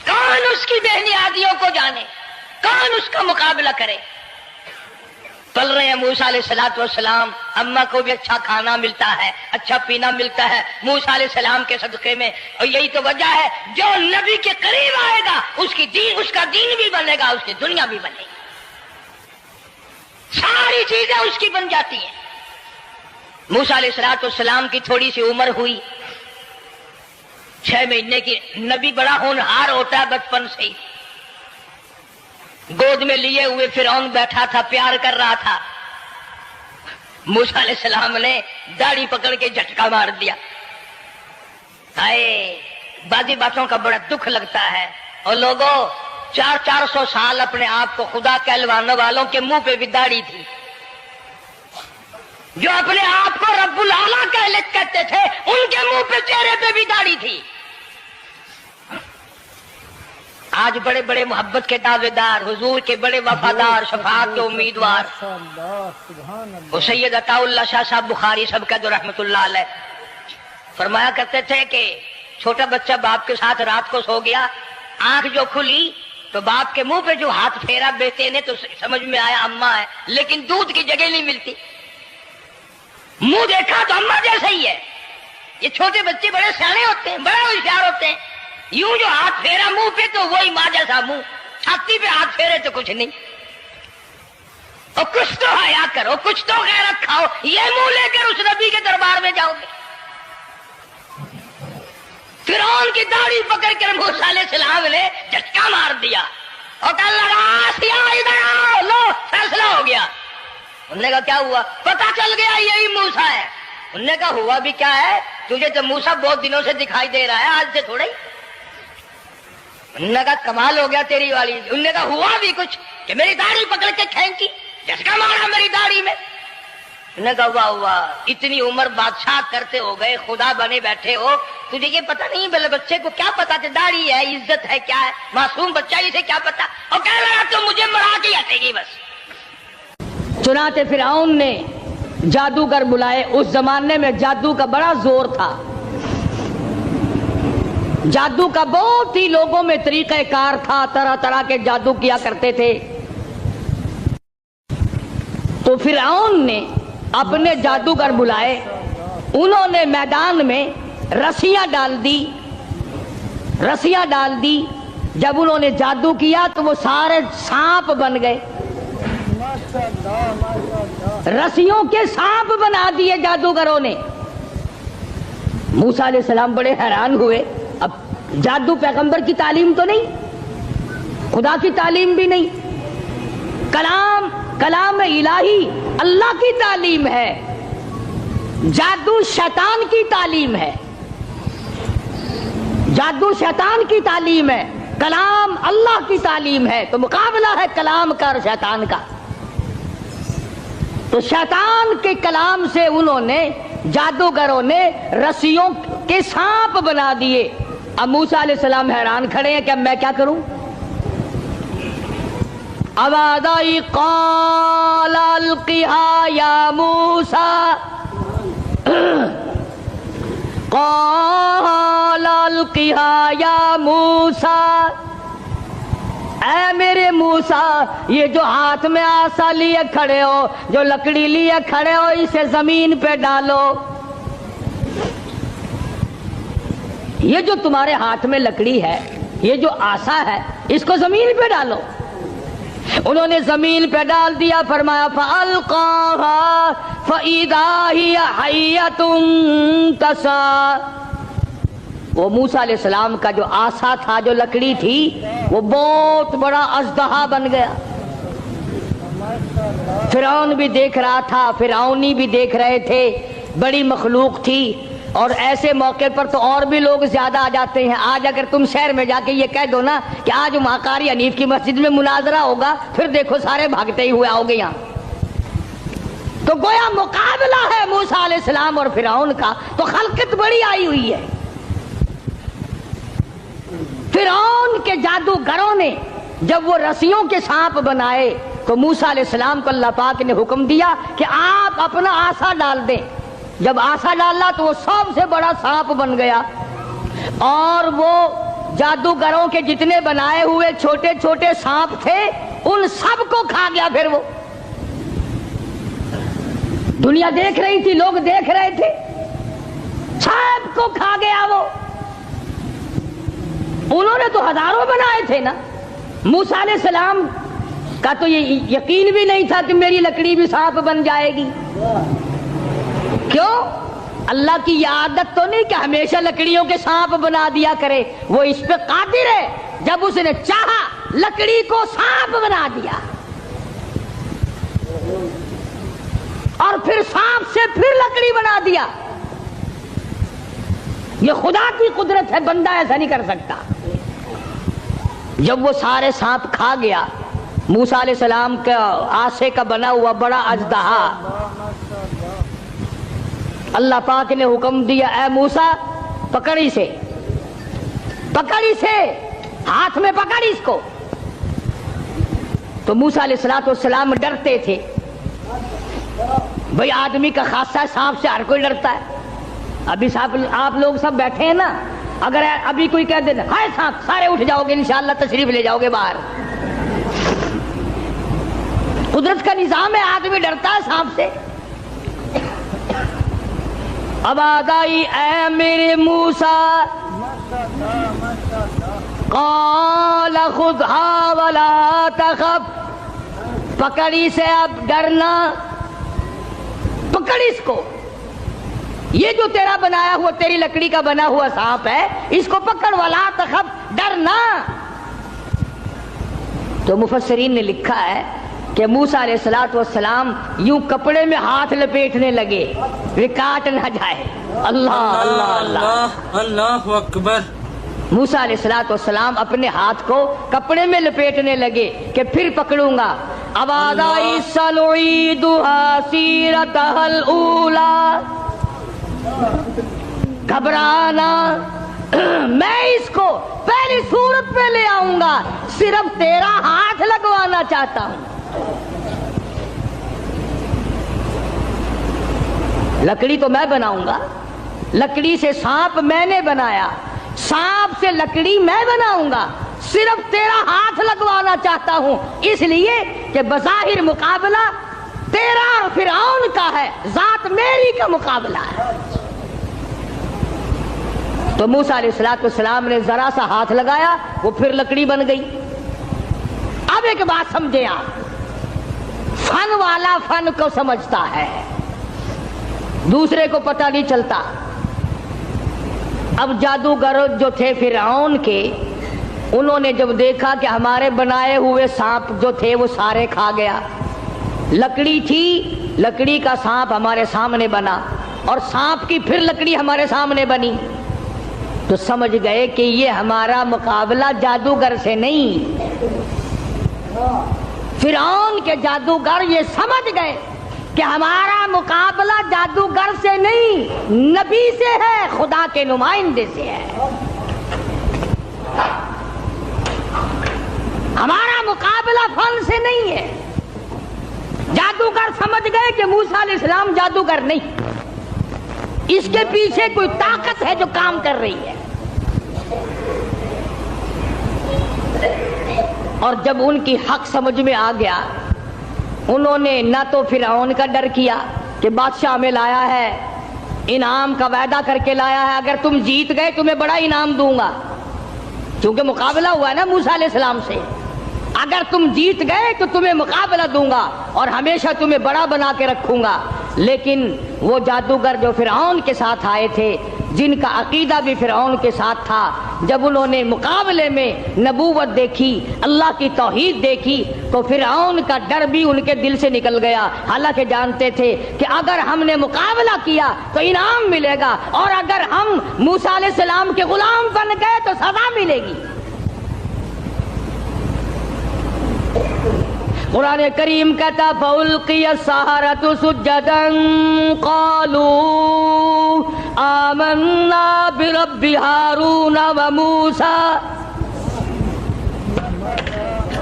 کون اس کی بہنیادیوں کو جانے، کون اس کا مقابلہ کرے. پل رہے ہیں موسیٰ علیہ السلام، اماں کو بھی اچھا کھانا ملتا ہے، اچھا پینا ملتا ہے موسیٰ علیہ السلام کے صدقے میں. اور یہی تو وجہ ہے جو نبی کے قریب آئے گا اس کا دین بھی بنے گا، اس کی دنیا بھی بنے گی، ساری چیزیں اس کی بن جاتی ہیں. موسیٰ علیہ السلام کی تھوڑی سی عمر ہوئی، 6 مہینے کی. نبی بڑا ہونہار ہوتا ہے بچپن سے ہی. گود میں لیے ہوئے فرعون بیٹھا تھا، پیار کر رہا تھا. موسیٰ علیہ السلام نے داڑھی پکڑ کے جھٹکا مار دیا. بعضی باتوں کا بڑا دکھ لگتا ہے. اور لوگوں 400 سال اپنے آپ کو خدا کہلوانے والوں کے منہ پہ بھی داڑھی تھی، جو اپنے آپ کو رب العالی کہتے تھے ان کے منہ پہ چہرے پہ بھی داڑھی تھی. آج بڑے بڑے محبت کے دعوے دار، حضور کے بڑے وفادار، شفاعت کے امیدوار، وہ سید عطا اللہ شاہ صاحب بخاری سب کا جو رحمت اللہ علیہ فرمایا کرتے تھے کہ چھوٹا بچہ باپ کے ساتھ رات کو سو گیا، آنکھ جو کھلی تو باپ کے منہ پہ جو ہاتھ پھیرا بیٹے نے تو سمجھ میں آیا اماں ہے، لیکن دودھ کی جگہ نہیں ملتی. منہ دیکھا تو اماں جیسا ہی ہے. یہ چھوٹے بچے بڑے سیانے ہوتے ہیں، بڑے ہوشیار ہوتے ہیں. یوں جو ہاتھ پھیرا منہ پہ تو وہی ماں جیسا منہ، چھاتی پہ ہاتھ پھیرے تو کچھ نہیں. اور کچھ تو حیا کرو، کچھ تو غیرت کھاؤ. یہ منہ لے کر اس نبی کے دربار میں جاؤ گے؟ فرعون کی داڑھی پکڑ کر موسیٰ علیہ السلام نے جھٹکا مار دیا اور کہا لگا آسیہ ادھر آؤ، لو فیصلہ ہو گیا. انہوں نے کہا کیا ہوا؟ پتا چل گیا یہی موسیٰ ہے. انہوں نے کہا ہوا بھی کیا ہے؟ تجھے تو موسیٰ بہت دنوں سے دکھائی دے رہا ہے، آج سے تھوڑا ہی. انہوں نے کہا کمال ہو گیا تیری والی. انہوں نے کہا ہوا بھی کچھ کہ میری داڑھی پکڑ کے کھینچی، جھٹکا مارا میری داڑھی میں. انہوں نے کہا واہ واہ، اتنی عمر بادشاہ کرتے ہو گئے، خدا بنے بیٹھے ہو، تجھے یہ پتا نہیں؟ بلے بچے کو کیا پتا کہ داڑھی ہے، عزت ہے، کیا ہے؟ معصوم بچہ اسے کیا پتا؟ اور کہہ رہا تو مجھے مرا کے ہٹے گی بس. چنانچہ فرعون نے جادوگر بلائے. اس زمانے میں جادو کا بڑا زور تھا، جادو کا بہت ہی لوگوں میں طریقہ کار تھا، طرح طرح کے جادو کیا کرتے تھے. تو فرعون نے اپنے جادوگر بلائے. انہوں نے میدان میں رسیاں ڈال دی. جب انہوں نے جادو کیا تو وہ سارے سانپ بن گئے، رسیوں کے سانپ بنا دیے جادوگروں نے. موسیٰ علیہ السلام بڑے حیران ہوئے. اب جادو پیغمبر کی تعلیم تو نہیں، خدا کی تعلیم بھی نہیں، کلام الہی اللہ کی تعلیم ہے. جادو شیطان کی تعلیم ہے، جادو شیطان کی تعلیم ہے، کلام اللہ کی تعلیم ہے. تو مقابلہ ہے کلام کا اور شیطان کا. تو شیطان کے کلام سے انہوں نے، جادوگروں نے رسیوں کے سانپ بنا دیے. اب موسیٰ علیہ السلام حیران کھڑے ہیں کہ اب میں کیا کروں؟ آواز آئی قال القها یا موسیٰ، قال القها یا موسیٰ، اے میرے موسیٰ، یہ جو ہاتھ میں آسا لیے کھڑے ہو، جو لکڑی لیے کھڑے ہو، اسے زمین پہ ڈالو. یہ جو تمہارے ہاتھ میں لکڑی ہے، یہ جو آسا ہے، اس کو زمین پہ ڈالو. انہوں نے زمین پہ ڈال دیا. فرمایا فَأَلْقَاهَا فَإِذَا هِيَ حَيَّةٌ تَسْعَىٰ. وہ موسیٰ علیہ السلام کا جو آسا تھا، جو لکڑی تھی، وہ بہت بڑا اژدہا بن گیا. فرعون بھی دیکھ رہا تھا، فرعونی بھی دیکھ رہے تھے، بڑی مخلوق تھی، اور ایسے موقع پر تو اور بھی لوگ زیادہ آ جاتے ہیں۔ آج اگر تم شہر میں جا کے یہ کہہ دو نا کہ آج وہاں قاری حنیف کی مسجد میں مناظرہ ہوگا، پھر دیکھو سارے بھاگتے ہی ہوئے آؤ گے یہاں۔ تو گویا مقابلہ ہے موسیٰ علیہ السلام اور فرعون کا، تو خلقت بڑی آئی ہوئی ہے۔ فرعون کے جادوگروں نے جب وہ رسیوں کے سانپ بنائے تو موسیٰ علیہ السلام کو اللہ پاک نے حکم دیا کہ آپ اپنا آسا ڈال دیں۔ جب آسا ڈالا تو وہ سب سے بڑا سانپ بن گیا، اور وہ جادوگروں کے جتنے بنائے ہوئے چھوٹے چھوٹے سانپ تھے ان سب کو کھا گیا۔ پھر وہ دنیا دیکھ رہی تھی، لوگ دیکھ رہے تھے، سب کو کھا گیا وہ۔ انہوں نے تو ہزاروں بنائے تھے نا۔ موسیٰ علیہ السلام کا تو یہ یقین بھی نہیں تھا کہ میری لکڑی بھی سانپ بن جائے گی۔ کیوں؟ اللہ کی یہ عادت تو نہیں کہ ہمیشہ لکڑیوں کے سانپ بنا دیا کرے، وہ اس پہ قادر ہے، جب اس نے چاہا لکڑی کو سانپ بنا دیا، اور پھر سانپ سے پھر لکڑی بنا دیا۔ یہ خدا کی قدرت ہے، بندہ ایسا نہیں کر سکتا۔ جب وہ سارے سانپ کھا گیا، موسیٰ علیہ السلام کا آسے کا بنا ہوا بڑا اژدہا، اللہ پاک نے حکم دیا اے موسیٰ پکڑ اسے، پکڑ اسے، ہاتھ میں پکڑ اس کو۔ تو موسیٰ علیہ السلام ڈرتے تھے، بھئی آدمی کا خاصہ ہے، سانپ سے ہر کوئی ڈرتا ہے۔ ابھی آپ لوگ سب بیٹھے ہیں نا، اگر ابھی کوئی کہہ دے ہائے سانپ، سارے اٹھ جاؤ گے انشاءاللہ، تشریف لے جاؤ گے باہر۔ قدرت کا نظام ہے، آدمی ڈرتا ہے سانپ سے۔ اب آگائی اے میرے موسیٰ، قال خذھا ولا تخف، پکڑی سے اب ڈرنا، پکڑ اس کو، یہ جو تیرا بنایا ہوا، تیری لکڑی کا بنا ہوا سانپ ہے، اس کو پکڑ، ولا تخف، ڈرنا۔ تو مفسرین نے لکھا ہے کہ موسیٰ علیہ السلام یوں کپڑے میں ہاتھ لپیٹنے لگے کہ کاٹ نہ جائے۔ اللہ اللہ اللہ اللہ اکبر۔ موسیٰ علیہ السلام اپنے ہاتھ کو کپڑے میں لپیٹنے لگے کہ پھر پکڑوں گا۔ اب آگائی سنعیدها سیرتها الاولی، گھبرانا، میں اس کو پہلی صورت میں لے آؤں گا، صرف تیرا ہاتھ لگوانا چاہتا ہوں۔ لکڑی تو میں بناؤں گا، لکڑی سے سانپ میں نے بنایا، سانپ سے لکڑی میں بناؤں گا، صرف تیرا ہاتھ لگوانا چاہتا ہوں، اس لیے کہ بظاہر مقابلہ تیرا اور فرعون کا ہے، ذات میری کا مقابلہ ہے۔ تو موسیٰ علیہ السلام نے ذرا سا ہاتھ لگایا، وہ پھر لکڑی بن گئی۔ اب ایک بات سمجھے آپ، فن والا فن کو سمجھتا ہے، دوسرے کو پتہ نہیں چلتا۔ اب جادوگر جو تھے فرعون کے، انہوں نے جب دیکھا کہ ہمارے بنائے ہوئے سانپ جو تھے وہ سارے کھا گیا، لکڑی تھی، لکڑی کا سانپ ہمارے سامنے بنا، اور سانپ کی پھر لکڑی ہمارے سامنے بنی، تو سمجھ گئے کہ یہ ہمارا مقابلہ جادوگر سے نہیں۔ فرعون کے جادوگر یہ سمجھ گئے کہ ہمارا مقابلہ جادوگر سے نہیں، نبی سے ہے، خدا کے نمائندے سے ہے۔ ہمارا مقابلہ فن سے نہیں ہے۔ جادوگر سمجھ گئے کہ موسیٰ علیہ السلام جادوگر نہیں، اس کے پیچھے کوئی طاقت ہے جو کام کر رہی ہے۔ اور جب ان کی حق سمجھ میں آ گیا، انہوں نے نہ تو فرعون کا ڈر کیا کہ بادشاہ ہمیں لایا ہے، انعام کا وعدہ کر کے لایا ہے، اگر تم جیت گئے تمہیں بڑا انعام دوں گا، کیونکہ مقابلہ ہوا ہے نا موسیٰ علیہ السلام سے، اگر تم جیت گئے تو تمہیں مقابلہ دوں گا اور ہمیشہ تمہیں بڑا بنا کے رکھوں گا۔ لیکن وہ جادوگر جو فرعون کے ساتھ آئے تھے، جن کا عقیدہ بھی فرعون کے ساتھ تھا، جب انہوں نے مقابلے میں نبوت دیکھی، اللہ کی توحید دیکھی، تو فرعون کا ڈر بھی ان کے دل سے نکل گیا، حالانکہ جانتے تھے کہ اگر ہم نے مقابلہ کیا تو انعام ملے گا، اور اگر ہم موسیٰ علیہ السلام کے غلام بن گئے تو سزا ملے گی۔ قرآن کریم کہتا فَأُلْقِيَ السَّحَرَةُ سُجَّدًا قَالُوا آمَنَّا بِرَبِّ هَارُونَ وَمُوسَىٰ۔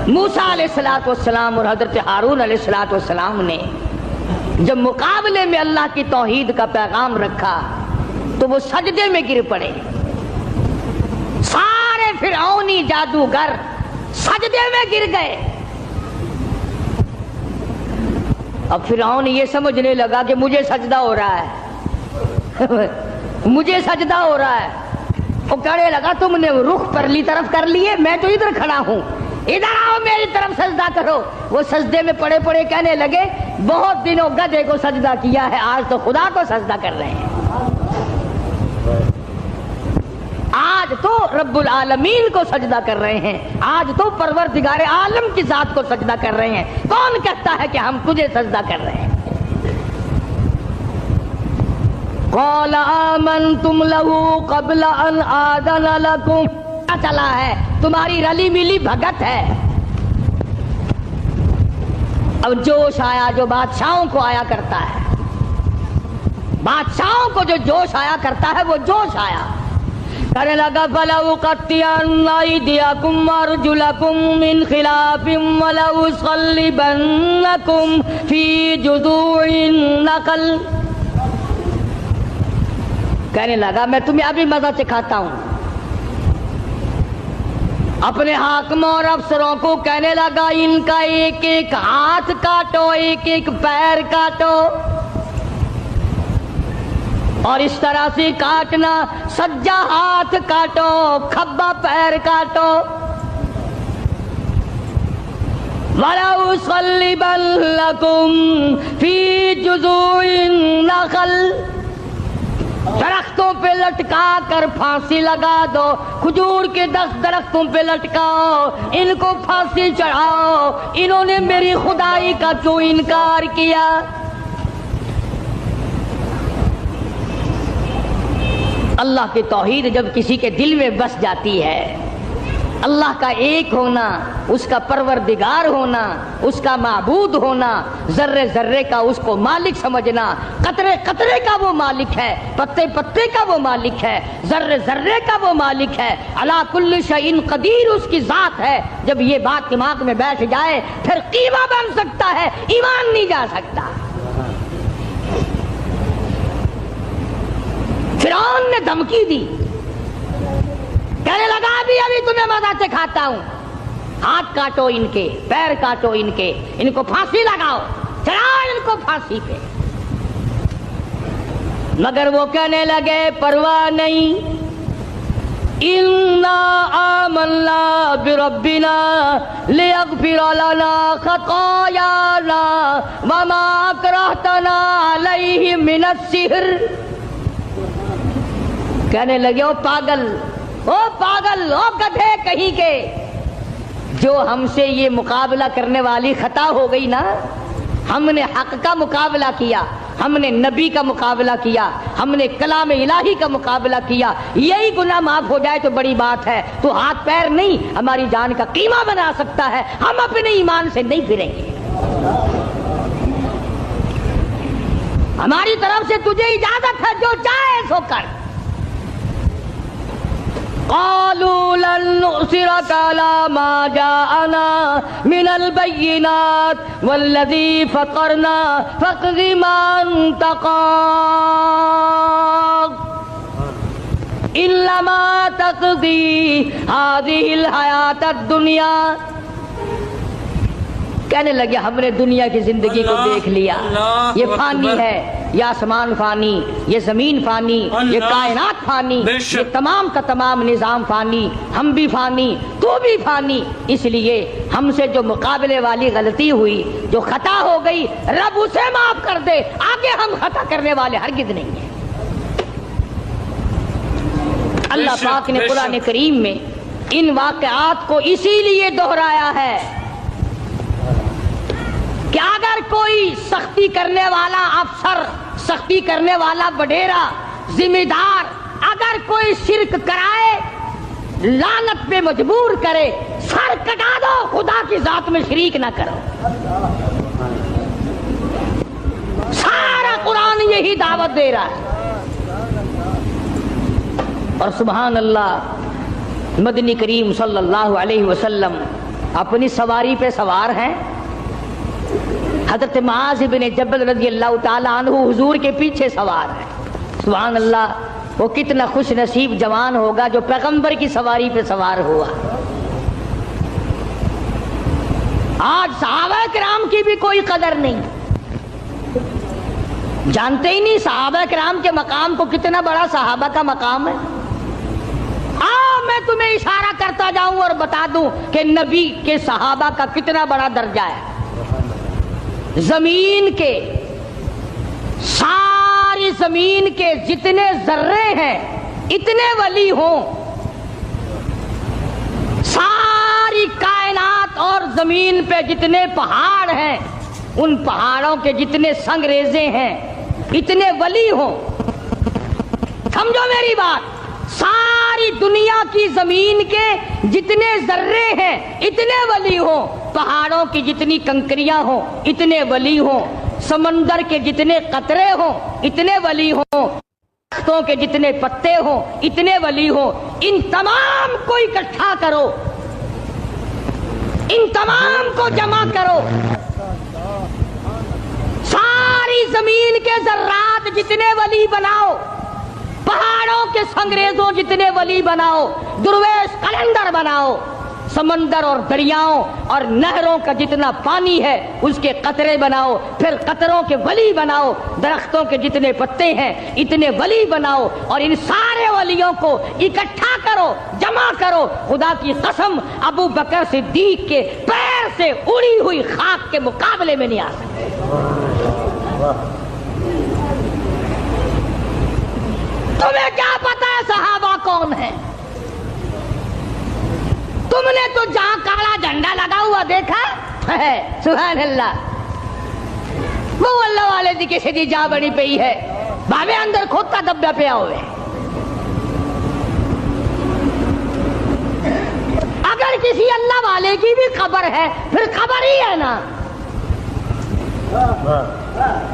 موسیٰ علیہ السلام اور حضرت ہارون علیہ السلام نے جب مقابلے میں اللہ کی توحید کا پیغام رکھا تو وہ سجدے میں گر پڑے۔ سارے فرعونی جادوگر سجدے میں گر گئے۔ اب فرعون یہ سمجھنے لگا کہ مجھے سجدہ ہو رہا ہے مجھے سجدہ ہو رہا ہے۔ وہ کہنے لگا تم نے رخ پرلی طرف کر لیے، میں تو ادھر کھڑا ہوں، ادھر آؤ میری طرف سجدہ کرو۔ وہ سجدے میں پڑے پڑے کہنے لگے بہت دنوں گدھے کو سجدہ کیا ہے، آج تو خدا کو سجدہ کر رہے ہیں، آج تو رب العالمین کو سجدہ کر رہے ہیں، آج تو پروردگار عالم کی ذات کو سجدہ کر رہے ہیں۔ کون کہتا ہے کہ ہم تجھے سجدہ کر رہے ہیں؟ قال آمنتم له قبل ان آذن لكم۔ پتہ چلا ہے تمہاری رلی ملی بھگت ہے۔ اب جوش آیا جو بادشاہوں کو آیا کرتا ہے، بادشاہوں کو جو جوش آیا کرتا ہے وہ جوش آیا، کہنے لگا فَلَأُقَطِّعَنَّ أَيْدِيَكُمْ وَأَرْجُلَكُمْ مِنْ خِلَافٍ وَلَأُصَلِّبَنَّكُمْ فِي جُذُوعِ النَّخْلِ۔ کہنے لگا میں تمہیں ابھی مزہ چکھاتا ہوں۔ اپنے حاکموں اور افسروں کو کہنے لگا ان کا ایک ایک ہاتھ کاٹو، ایک ایک پیر کاٹو، اور اس طرح سے کاٹنا، سجا ہاتھ کاٹو، کھبا پیر کاٹو۔ وَلَأُصَلِّبَنَّكُمْ فِي جُذُوعِ النَّخْلِ۔ درختوں پہ لٹکا کر پھانسی لگا دو، کھجور کے 10 درختوں پہ لٹکاؤ، ان کو پھانسی چڑھاؤ، انہوں نے میری خدائی کا کیوں انکار کیا؟ اللہ کی توحید جب کسی کے دل میں بس جاتی ہے، اللہ کا ایک ہونا، اس کا پروردگار ہونا، اس کا معبود ہونا، ذرے ذرے کا اس کو مالک سمجھنا، قطرے قطرے کا وہ مالک ہے، پتے پتے کا وہ مالک ہے، ذرے ذرے کا وہ مالک ہے، علی کل شیء قدیر اس کی ذات ہے، جب یہ بات دماغ میں بیٹھ جائے پھر قیمہ بن سکتا ہے، ایمان نہیں جا سکتا۔ فرعون نے دھمکی دی، کہنے لگا ابھی تمہیں مزہ چکھاتا ہوں، ہاتھ کاٹو ان کے، پیر کاٹو ان کے، ان کو پھانسی لگاؤ، چڑھاؤ ان کو پھانسی پہ۔ مگر وہ کہنے لگے پرواہ نہیں، اِنَّا آمَنَّا بِرَبِّنَا لِيَغْفِرَ لَنَا خَطَايَانَا وَمَا أَكْرَهْتَنَا عَلَيْهِ مِنَ السِّحْرِ۔ کہنے لگے او پاگل، او گدھے کہیں کے، جو ہم سے یہ مقابلہ کرنے والی خطا ہو گئی نا، ہم نے حق کا مقابلہ کیا، ہم نے نبی کا مقابلہ کیا، ہم نے کلام الہی کا مقابلہ کیا، یہی گناہ معاف ہو جائے تو بڑی بات ہے، تو ہاتھ پیر نہیں ہماری جان کا قیمہ بنا سکتا ہے، ہم اپنے ایمان سے نہیں پھریں گے، ہماری طرف سے تجھے اجازت ہے، جو چاہے سو کر۔ قالوا لن نؤثرك على ما جاءنا من البينات والذي فطرنا فاقض ما انت قاض انما تقضي هذه الحياة الدنيا۔ کہنے لگے ہم نے دنیا کی زندگی کو دیکھ لیا، یہ فانی ہے، یہ آسمان فانی، یہ زمین فانی، یہ کائنات فانی، یہ تمام کا تمام نظام فانی، ہم بھی فانی، تو بھی فانی۔ اس لیے ہم سے جو مقابلے والی غلطی ہوئی، جو خطا ہو گئی، رب اسے معاف کر دے، آگے ہم خطا کرنے والے ہرگز نہیں ہیں۔ اللہ پاک نے قرآن کریم میں ان واقعات کو اسی لیے دہرایا ہے کہ اگر کوئی سختی کرنے والا افسر، سختی کرنے والا وڈیرا، ذمہ دار اگر کوئی شرک کرائے، لعنت پہ مجبور کرے، سر کٹا دو، خدا کی ذات میں شریک نہ کرو۔ سارا قرآن یہی دعوت دے رہا ہے۔ اور سبحان اللہ، مدنی کریم صلی اللہ علیہ وسلم اپنی سواری پہ سوار ہیں، حضرت معاذ بن جبل رضی اللہ تعالیٰ عنہ حضور کے پیچھے سوار ہے۔ سبحان اللہ، وہ کتنا خوش نصیب جوان ہوگا جو پیغمبر کی سواری پہ سوار ہوا۔ آج صحابہ کرام کی بھی کوئی قدر نہیں، جانتے ہی نہیں صحابہ کرام کے مقام کو، کتنا بڑا صحابہ کا مقام ہے۔ میں تمہیں اشارہ کرتا جاؤں اور بتا دوں کہ نبی کے صحابہ کا کتنا بڑا درجہ ہے۔ زمین کے، ساری زمین کے جتنے ذرے ہیں، اتنے ولی ہوں، ساری کائنات اور زمین پہ جتنے پہاڑ ہیں، ان پہاڑوں کے جتنے سنگریزے ہیں، اتنے ولی ہوں۔ سمجھو میری بات، ساری دنیا کی زمین کے جتنے ذرے ہیں اتنے ولی ہوں، پہاڑوں کی جتنی کنکریاں ہوں اتنے ولی ہوں، سمندر کے جتنے قطرے ہوں اتنے ولی ہوں، درختوں کے جتنے پتے ہوں اتنے ولی ہوں، ان تمام کو اکٹھا کرو، ان تمام کو جمع کرو، ساری زمین کے ذرات جتنے ولی بناؤ، پہاڑوں کے سنگریزوں جتنے ولی بناؤ، درویش قلندر بناؤ، سمندر اور دریاؤں اور نہروں کا جتنا پانی ہے اس کے قطرے بناؤ، پھر قطروں کے ولی بناؤ، درختوں کے جتنے پتے ہیں اتنے ولی بناؤ، اور ان سارے ولیوں کو اکٹھا کرو، جمع کرو۔ خدا کی قسم، ابو بکر صدیق کے پیر سے اڑی ہوئی خاک کے مقابلے میں نہیں آ سکتے۔ تمہیں کیا پتا ہے صحابہ کون ہے؟ تم نے تو جہاں کالا جھنڈا لگا ہوا دیکھا ہے، سبحان اللہ، وہ اللہ والے دی کسی دی جا بڑی پئی ہے، بھاوے اندر کھوتا دبا پیا ہوئے۔ اگر کسی اللہ والے کی بھی قبر ہے پھر قبر ہی ہے نا۔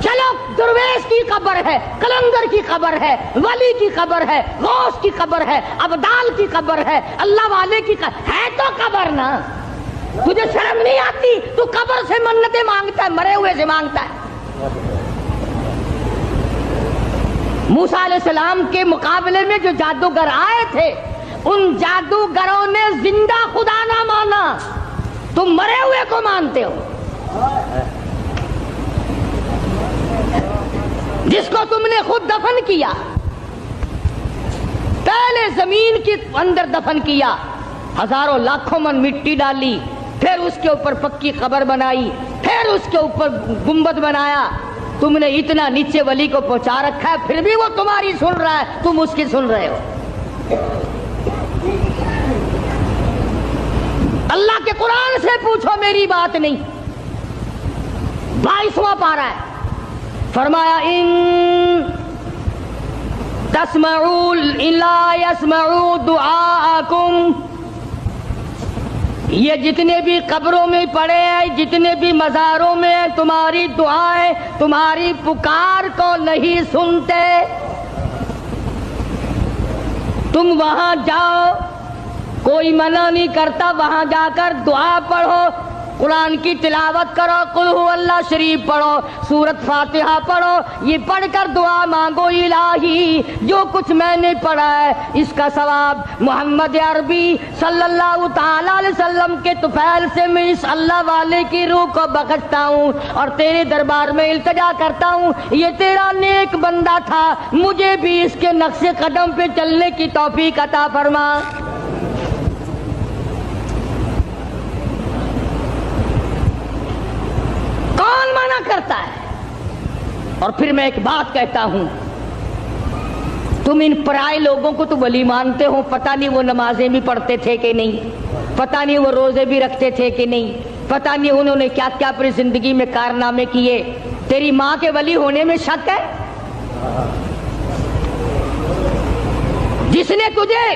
چلو درویش کی قبر ہے، قلندر کی قبر ہے، ولی کی قبر ہے، غوث کی قبر ہے، ابدال کی قبر ہے، اللہ والے کی قبر ہے، تو قبر نا۔ تجھے شرم نہیں آتی؟ تو قبر سے منتیں مانگتا ہے، مرے ہوئے سے مانگتا ہے۔ موسیٰ علیہ السلام کے مقابلے میں جو جادوگر آئے تھے، ان جادوگروں نے زندہ خدا نہ مانا، تم مرے ہوئے کو مانتے ہو۔ جس کو تم نے خود دفن کیا، پہلے زمین کے اندر دفن کیا، ہزاروں لاکھوں من مٹی ڈالی، پھر اس کے اوپر پکی قبر بنائی، پھر اس کے اوپر گنبد بنایا، تم نے اتنا نیچے ولی کو پہنچا رکھا ہے، پھر بھی وہ تمہاری سن رہا ہے، تم اس کی سن رہے ہو۔ اللہ کے قرآن سے پوچھو، میری بات نہیں۔ 22واں پارہ ہے، فرمایا ان تسمعوا لا يسمعوا دعاءکم، یہ جتنے بھی قبروں میں پڑے ہیں، جتنے بھی مزاروں میں ہیں، تمہاری دعائیں، تمہاری پکار کو نہیں سنتے۔ تم وہاں جاؤ، کوئی منع نہیں کرتا، وہاں جا کر دعا پڑھو، قرآن کی تلاوت کرو، قل هو اللہ شریف پڑھو، سورت فاتحہ پڑھو، یہ پڑھ کر دعا مانگو الہی جو کچھ میں نے پڑھا ہے اس کا ثواب محمد عربی صلی اللہ تعالی علیہ وسلم کے طفیل سے میں اس اللہ والے کی روح کو بخشتا ہوں اور تیرے دربار میں التجا کرتا ہوں، یہ تیرا نیک بندہ تھا، مجھے بھی اس کے نقش قدم پہ چلنے کی توفیق عطا فرما۔ کون منع کرتا ہے؟ اور پھر میں ایک بات کہتا ہوں، تم ان پرائے لوگوں کو تو ولی مانتے ہو، پتہ نہیں وہ نمازیں بھی پڑھتے تھے کہ نہیں، پتہ نہیں وہ روزے بھی رکھتے تھے کہ نہیں، پتہ نہیں انہوں نے کیا کیا اپنی زندگی میں کارنامے کیے، تیری ماں کے ولی ہونے میں شک ہے؟ جس نے تجھے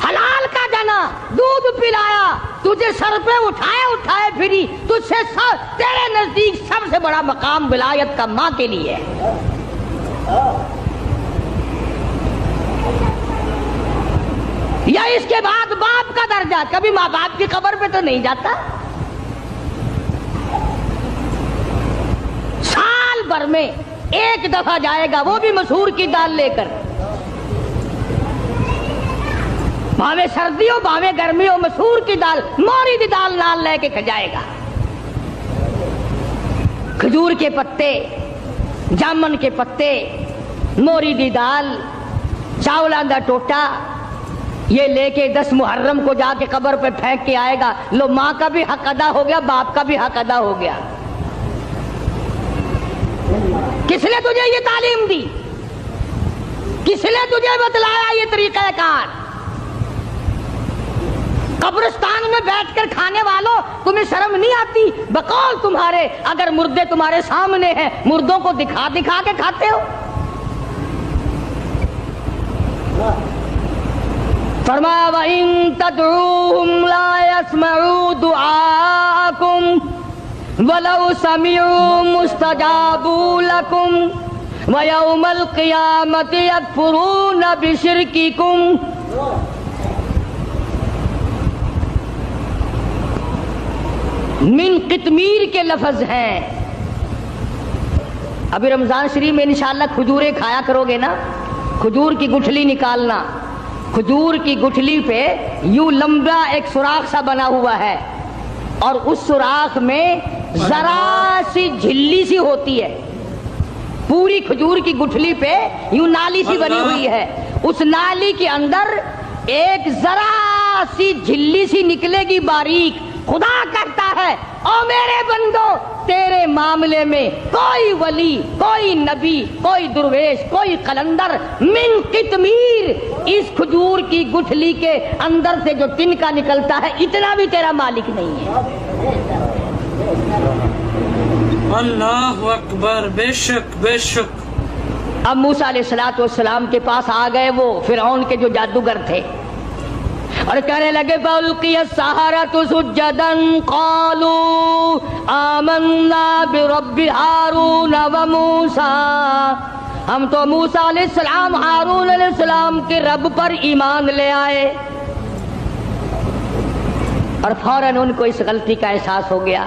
حلال کا جنا دودھ پلایا، تجھے سر پہ اٹھائے پھری، تجھ سے تیرے نزدیک سب سے بڑا مقام ولایت کا ماں کے لیے ہے۔ یا اس کے بعد باپ کا درجہ، کبھی ماں باپ کی قبر پہ تو نہیں جاتا؟ سال بھر میں ایک دفعہ جائے گا، وہ بھی مسحور کی دال لے کر، بھاوے سردی ہو بھاوے گرمی ہو، مسحور کی دال، موری دی دال نال لے کے کھجائے گا۔ کھجور کے پتے، جامن کے پتے، موری دی دال، چاولاں دا ٹوٹا، یہ لے کے 10 محرم کو جا کے قبر پہ پھینک کے آئے گا۔ لو، ماں کا بھی حق ادا ہو گیا، باپ کا بھی حق ادا ہو گیا۔ کس نے تجھے یہ تعلیم دی؟ کس نے تجھے بتلایا یہ طریقہ کار؟ قبرستان میں بیٹھ کر کھانے والوں، تمہیں شرم نہیں آتی؟ بقول تمہارے اگر مردے تمہارے سامنے ہیں، مردوں کو دکھا دکھا کے کھاتے ہو۔ فرمایا وَإِن تَدْعُوهُمْ لَا يَسْمَعُوا دُعَاءَكُمْ وَلَوْ سَمِعُوا مُسْتَجَابُوا لَكُمْ وَيَوْمَ الْقِيَامَةِ يَكْفُرُونَ بِشِرْكِكُمْ۔ من قطمیر کے لفظ ہیں۔ ابھی رمضان شریف میں انشاءاللہ کھجوریں کھایا کرو گے نا، کھجور کی گٹھلی نکالنا، کھجور کی گٹھلی پہ یوں لمبا ایک سوراخ سا بنا ہوا ہے اور اس سوراخ میں ذرا سی جھلی سی ہوتی ہے، پوری کھجور کی گٹھلی پہ یوں نالی سی بنی ہوئی ہے، اس نالی کے اندر ایک ذرا سی جھلی سی نکلے گی باریک۔ خدا کہتا ہے او میرے بندو، تیرے معاملے میں کوئی ولی، کوئی نبی، کوئی درویش، کوئی قلندر من قطمیر، اس کھجور کی گٹھلی کے اندر سے جو تنکا نکلتا ہے اتنا بھی تیرا مالک نہیں ہے۔ اللہ اکبر، بے شک بے شک۔ اب موسیٰ علیہ السلام کے پاس آ گئے وہ فرعون کے جو جادوگر تھے اور کہنے لگے فَأُلْقِيَ السَّحَرَةُ سُجَّدًا قَالُوا آمَنَّا بِرَبِّ ہارون وَمُوسَىٰ، ہم تو موسیٰ علیہ السلام، ہارون علیہ السلام کے رب پر ایمان لے آئے۔ اور فوراً ان کو اس غلطی کا احساس ہو گیا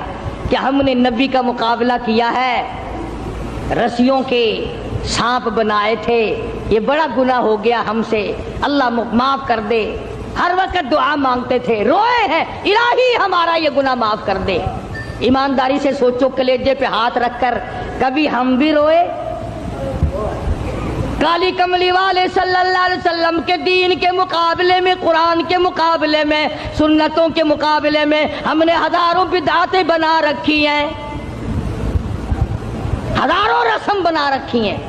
کہ ہم نے نبی کا مقابلہ کیا ہے، رسیوں کے سانپ بنائے تھے، یہ بڑا گناہ ہو گیا ہم سے، اللہ معاف کر دے۔ ہر وقت دعا مانگتے تھے، روئے ہیں الہی ہمارا یہ گناہ معاف کر دے۔ ایمانداری سے سوچو، کلیجے پہ ہاتھ رکھ کر کبھی ہم بھی روئے؟ کالی کملی والے صلی اللہ علیہ وسلم کے دین کے مقابلے میں، قرآن کے مقابلے میں، سنتوں کے مقابلے میں ہم نے ہزاروں بدعتیں بنا رکھی ہیں، ہزاروں رسم بنا رکھی ہیں۔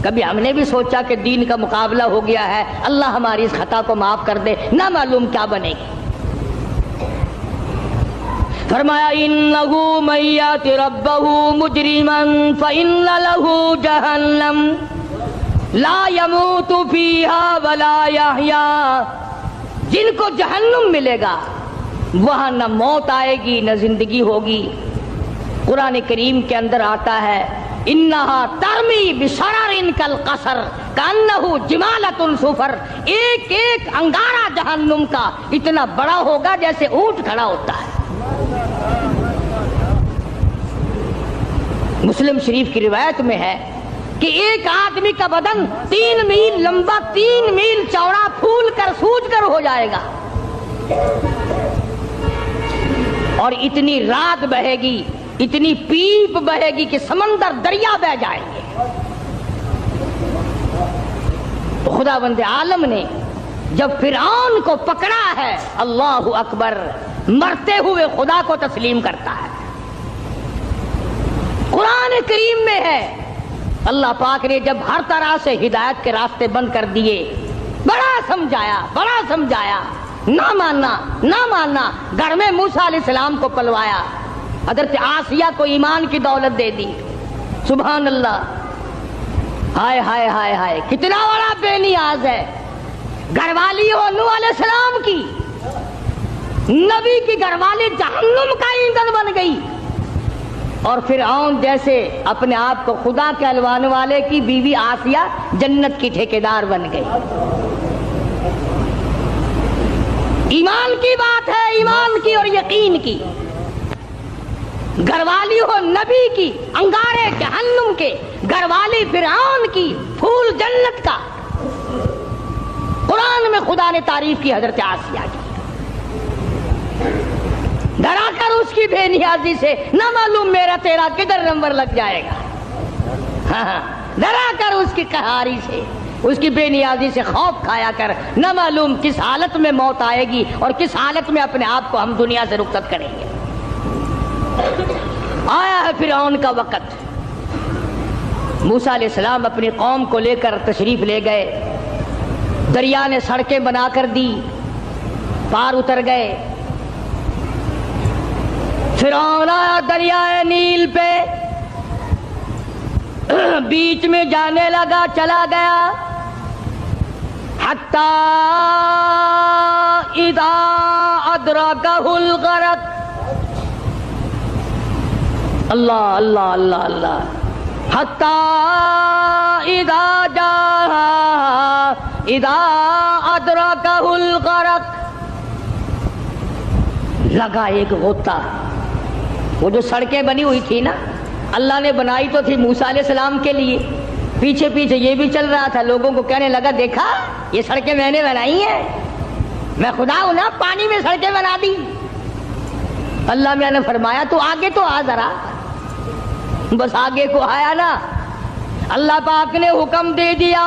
کبھی ہم نے بھی سوچا کہ دین کا مقابلہ ہو گیا ہے، اللہ ہماری اس خطا کو معاف کر دے، نہ معلوم کیا بنے گی۔ فرمایا انہو من یات ربہ مجرما فإن لہ جہنم لا یموت فیہا ولا یحیا، جن کو جہنم ملے گا وہاں نہ موت آئے گی نہ زندگی ہوگی۔ قرآن کریم کے اندر آتا ہے انہا ترمی بشرر کالقصر کانہ جمالۃ صفر، ایک ایک انگارہ جہنم کا اتنا بڑا ہوگا جیسے اونٹ کھڑا ہوتا ہے۔ مسلم شریف کی روایت میں ہے کہ ایک آدمی کا بدن 3 میل لمبا 3 میل چوڑا پھول کر سوج کر ہو جائے گا، اور اتنی رات بہے گی، اتنی پیپ بہے گی کہ سمندر دریا بہ جائیں گے۔ خدا بند عالم نے جب فرعون کو پکڑا ہے، اللہ اکبر، مرتے ہوئے خدا کو تسلیم کرتا ہے۔ قرآن کریم میں ہے اللہ پاک نے جب ہر طرح سے ہدایت کے راستے بند کر دیے، بڑا سمجھایا، نہ ماننا، گھر میں موسیٰ علیہ السلام کو پلوایا، حضرت آسیہ کو ایمان کی دولت دے دی، سبحان اللہ، ہائے ہائے ہائے ہائے، کتنا بڑا بے نیاز ہے۔ گھر والی ہو نوح علیہ السلام کی، نبی کی گھر والی جہنم کا ایندھن بن گئی، اور فرعون جیسے اپنے آپ کو خدا کہلوانے والے کی بیوی آسیہ جنت کی ٹھیکیدار بن گئی۔ ایمان کی بات ہے، ایمان کی اور یقین کی۔ گھر والی ہو نبی کی، انگارے جہنم کے، گھر والی فرعون کی، پھول جنت کا۔ قرآن میں خدا نے تعریف کی حضرت آسیہ کی، ڈرا کر اس کی بے نیازی سے، نہ معلوم میرا تیرا کدھر نمبر لگ جائے گا، ڈرا کر اس کی قہاری سے، اس کی بے نیازی سے خوف کھایا کر، نہ معلوم کس حالت میں موت آئے گی اور کس حالت میں اپنے آپ کو ہم دنیا سے رخصت کریں گے۔ آیا ہے فرعون کا وقت، موسیٰ علیہ السلام اپنی قوم کو لے کر تشریف لے گئے، دریا نے سڑکیں بنا کر دی، پار اتر گئے۔ فرعون آیا دریائے نیل پہ، بیچ میں جانے لگا، چلا گیا، حتی اذا ادرکہ الغرق، اللہ اللہ اللہ اللہ، حتی اذا ادرکہ الغرق، لگا ایک غوطہ۔ وہ جو سڑکیں بنی ہوئی تھی نا، اللہ نے بنائی تو تھی موسیٰ علیہ السلام کے لیے، پیچھے پیچھے یہ بھی چل رہا تھا، لوگوں کو کہنے لگا دیکھا یہ سڑکیں میں نے بنائی ہیں، میں خدا ہوں نا، پانی میں سڑکیں بنا دی۔ اللہ میں نے فرمایا تو آگے تو آ ذرا، بس آگے کو آیا نا، اللہ پاک نے حکم دے دیا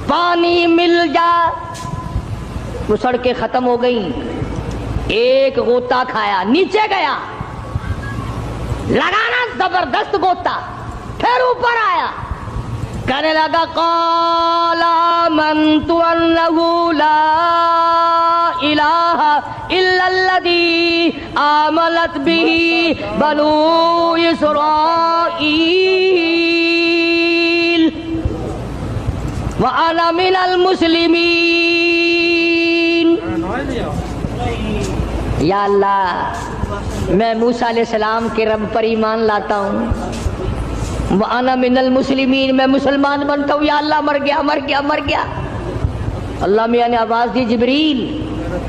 پانی مل جا، وہ سڑکیں ختم ہو گئیں، ایک غوطہ کھایا، نیچے گیا، لگانا زبردست غوطہ، پھر اوپر آیا، کہنے لگا قال آمنت انہ لا الہ الا الذی آمنت بہ بنو اسرائیل وانا من المسلمین۔ یا اللہ، میں موسیٰ علیہ السلام کے رب پر ایمان لاتا ہوں، وَأَنَا مِنَ الْمُسْلِمِينَ، میں مسلمان بنتا ہوں، یا اللہ مر گیا۔ اللہ میاں نے آواز دی جبریل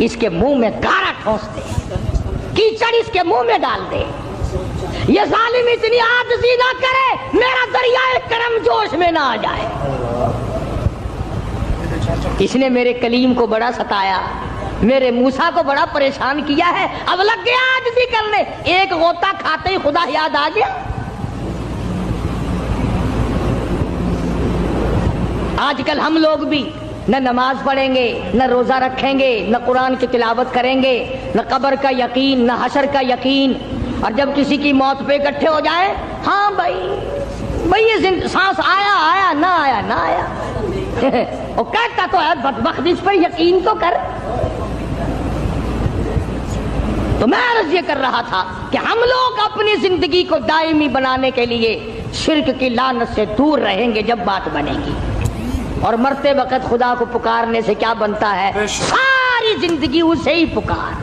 اس کے منہ میں گارا ٹھونس دے، کیچڑ اس کے منہ میں ڈال دے، یہ ظالم اتنی عاجزی نہ کرے میرا دریائے کرم جوش میں نہ آ جائے۔ اس نے میرے کلیم کو بڑا ستایا، میرے موسیٰ کو بڑا پریشان کیا ہے، اب لگ گیا عاجزی کرنے، ایک غوطہ کھاتے ہی خدا یاد آ گیا۔ آج کل ہم لوگ بھی نہ نماز پڑھیں گے، نہ روزہ رکھیں گے، نہ قرآن کی تلاوت کریں گے، نہ قبر کا یقین، نہ حشر کا یقین، اور جب کسی کی موت پہ اکٹھے ہو جائے، ہاں بھائی یہ سانس آیا نہ آیا وہ کہتا تو ہے بدبخت، اس پر یقین تو کر۔ تو میں عرض یہ کر رہا تھا کہ ہم لوگ اپنی زندگی کو دائمی بنانے کے لیے شرک کی لعنت سے دور رہیں گے جب بات بنے گی، اور مرتے وقت خدا کو پکارنے سے کیا بنتا ہے؟ ساری زندگی اسے ہی پکار۔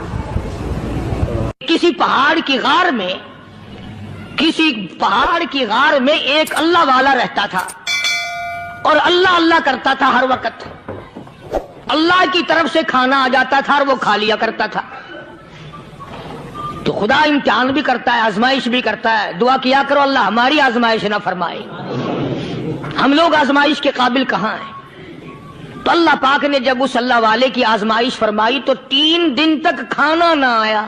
کسی پہاڑ کی غار میں ایک اللہ والا رہتا تھا، اور اللہ اللہ کرتا تھا ہر وقت، اللہ کی طرف سے کھانا آ جاتا تھا اور وہ کھا لیا کرتا تھا۔ تو خدا امتحان بھی کرتا ہے، آزمائش بھی کرتا ہے. دعا کیا کرو اللہ ہماری آزمائش نہ فرمائے. ہم لوگ آزمائش کے قابل کہاں ہیں؟ تو اللہ پاک نے جب اس اللہ والے کی آزمائش فرمائی تو 3 دن تک کھانا نہ آیا.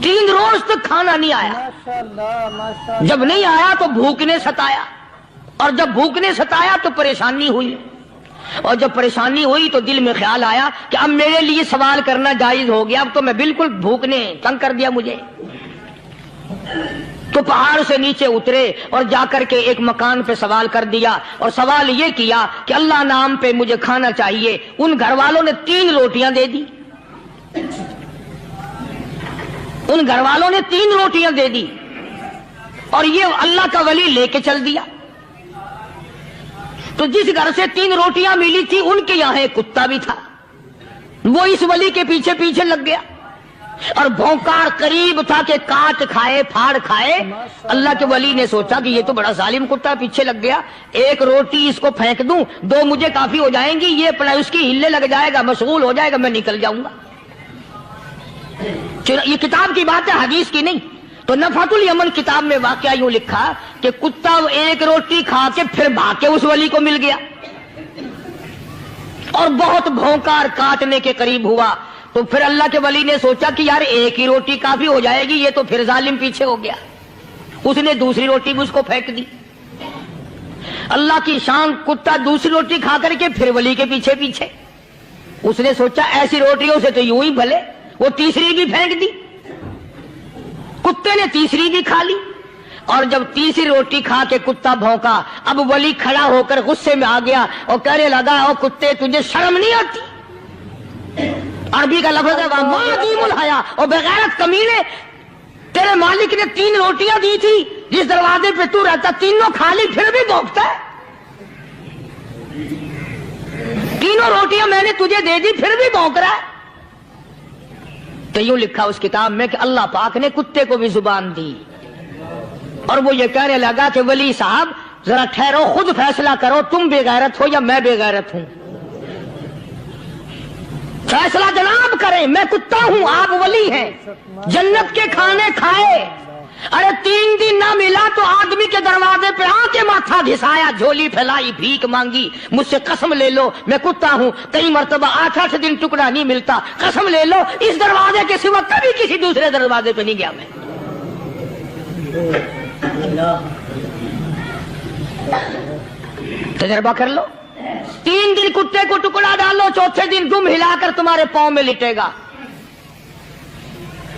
3 روز تک کھانا نہیں آیا. ماشاءاللہ ماشاءاللہ. جب نہیں آیا تو بھوک نے ستایا، اور جب بھوک نے ستایا تو پریشانی ہوئی، اور جب پریشانی ہوئی تو دل میں خیال آیا کہ اب میرے لیے سوال کرنا جائز ہو گیا. اب تو میں بالکل بھوک نے تنگ کر دیا مجھے. تو پہاڑ سے نیچے اترے اور جا کر کے ایک مکان پہ سوال کر دیا، اور سوال یہ کیا کہ اللہ نام پہ مجھے کھانا چاہیے. ان گھر والوں نے 3 روٹیاں دے دی. ان گھر والوں نے 3 روٹیاں دے دی، اور یہ اللہ کا ولی لے کے چل دیا. تو جس گھر سے 3 روٹیاں ملی تھی ان کے یہاں ایک کتا بھی تھا. وہ اس ولی کے پیچھے پیچھے لگ گیا، اور بھونکار قریب تھا کہ کاٹ کھائے پھاڑ کھائے. اللہ کے ولی نے سوچا کہ یہ تو بڑا ظالم کتا پیچھے لگ گیا، 1 روٹی اس کو پھینک دوں، 2 مجھے کافی ہو جائیں گی، یہ اپنا اس کی ہلے لگ جائے گا، مشغول ہو جائے گا، میں نکل جاؤں گا. یہ کتاب کی بات ہے، حدیث کی نہیں. تو نفحۃ الیمن کتاب میں واقعہ یوں لکھا کہ کتا 1 روٹی کھا کے پھر بھاگ کے اس ولی کو مل گیا، اور بہت بھونکار کاٹنے کے قریب ہوا. تو پھر اللہ کے ولی نے سوچا کہ یار 1 ہی روٹی کافی ہو جائے گی، یہ تو پھر ظالم پیچھے ہو گیا. اس نے دوسری روٹی بھی اس کو پھینک دی. اللہ کی شان، کتا دوسری روٹی کھا کر کے پھر ولی کے پیچھے پیچھے. اس نے سوچا ایسی روٹیوں سے تو یوں ہی بھلے. وہ تیسری بھی پھینک دی. کتے نے تیسری بھی کھا لی، اور جب تیسری روٹی کھا کے کتا بھونکا، اب ولی کھڑا ہو کر غصے میں آ گیا اور کہنے لگا او کتے تجھے شرم نہیں آتی؟ عربی کا لفظ ہے وَمَا عَدِيمُ الْحَيَا، اور بغیرت کمینے، تیرے مالک نے 3 روٹیاں دی تھی، جس دروازے پہ تو رہتا تینوں کھا لی پھر بھی بھونکتا ہے. 3 روٹیاں میں نے تجھے دے دی پھر بھی بھونک رہا ہے. تو یوں لکھا اس کتاب میں کہ اللہ پاک نے کتے کو بھی زبان دی، اور وہ یہ کہنے لگا کہ ولی صاحب ذرا ٹھہرو، خود فیصلہ کرو، تم بے غیرت ہو یا میں بے غیرت ہوں. فیصلہ جناب کریں، میں کتا ہوں، آپ ولی ہیں. جنت کے کھانے کھائے، ارے 3 دن نہ ملا تو آدمی کے دروازے پہ آ کے ماتھا گھسایا، جھولی پھیلائی، بھیک مانگی، مجھ سے قسم لے لو میں کتا ہوں. کئی مرتبہ 8 دن ٹکڑا نہیں ملتا، قسم لے لو اس دروازے کے سوا کبھی کسی دوسرے دروازے پہ نہیں گیا میں. تجربہ کر لو. 3 دن کتے کو ٹکڑا ڈالو، 4تھے دن دم ہلا کر تمہارے پاؤں میں لٹے گا.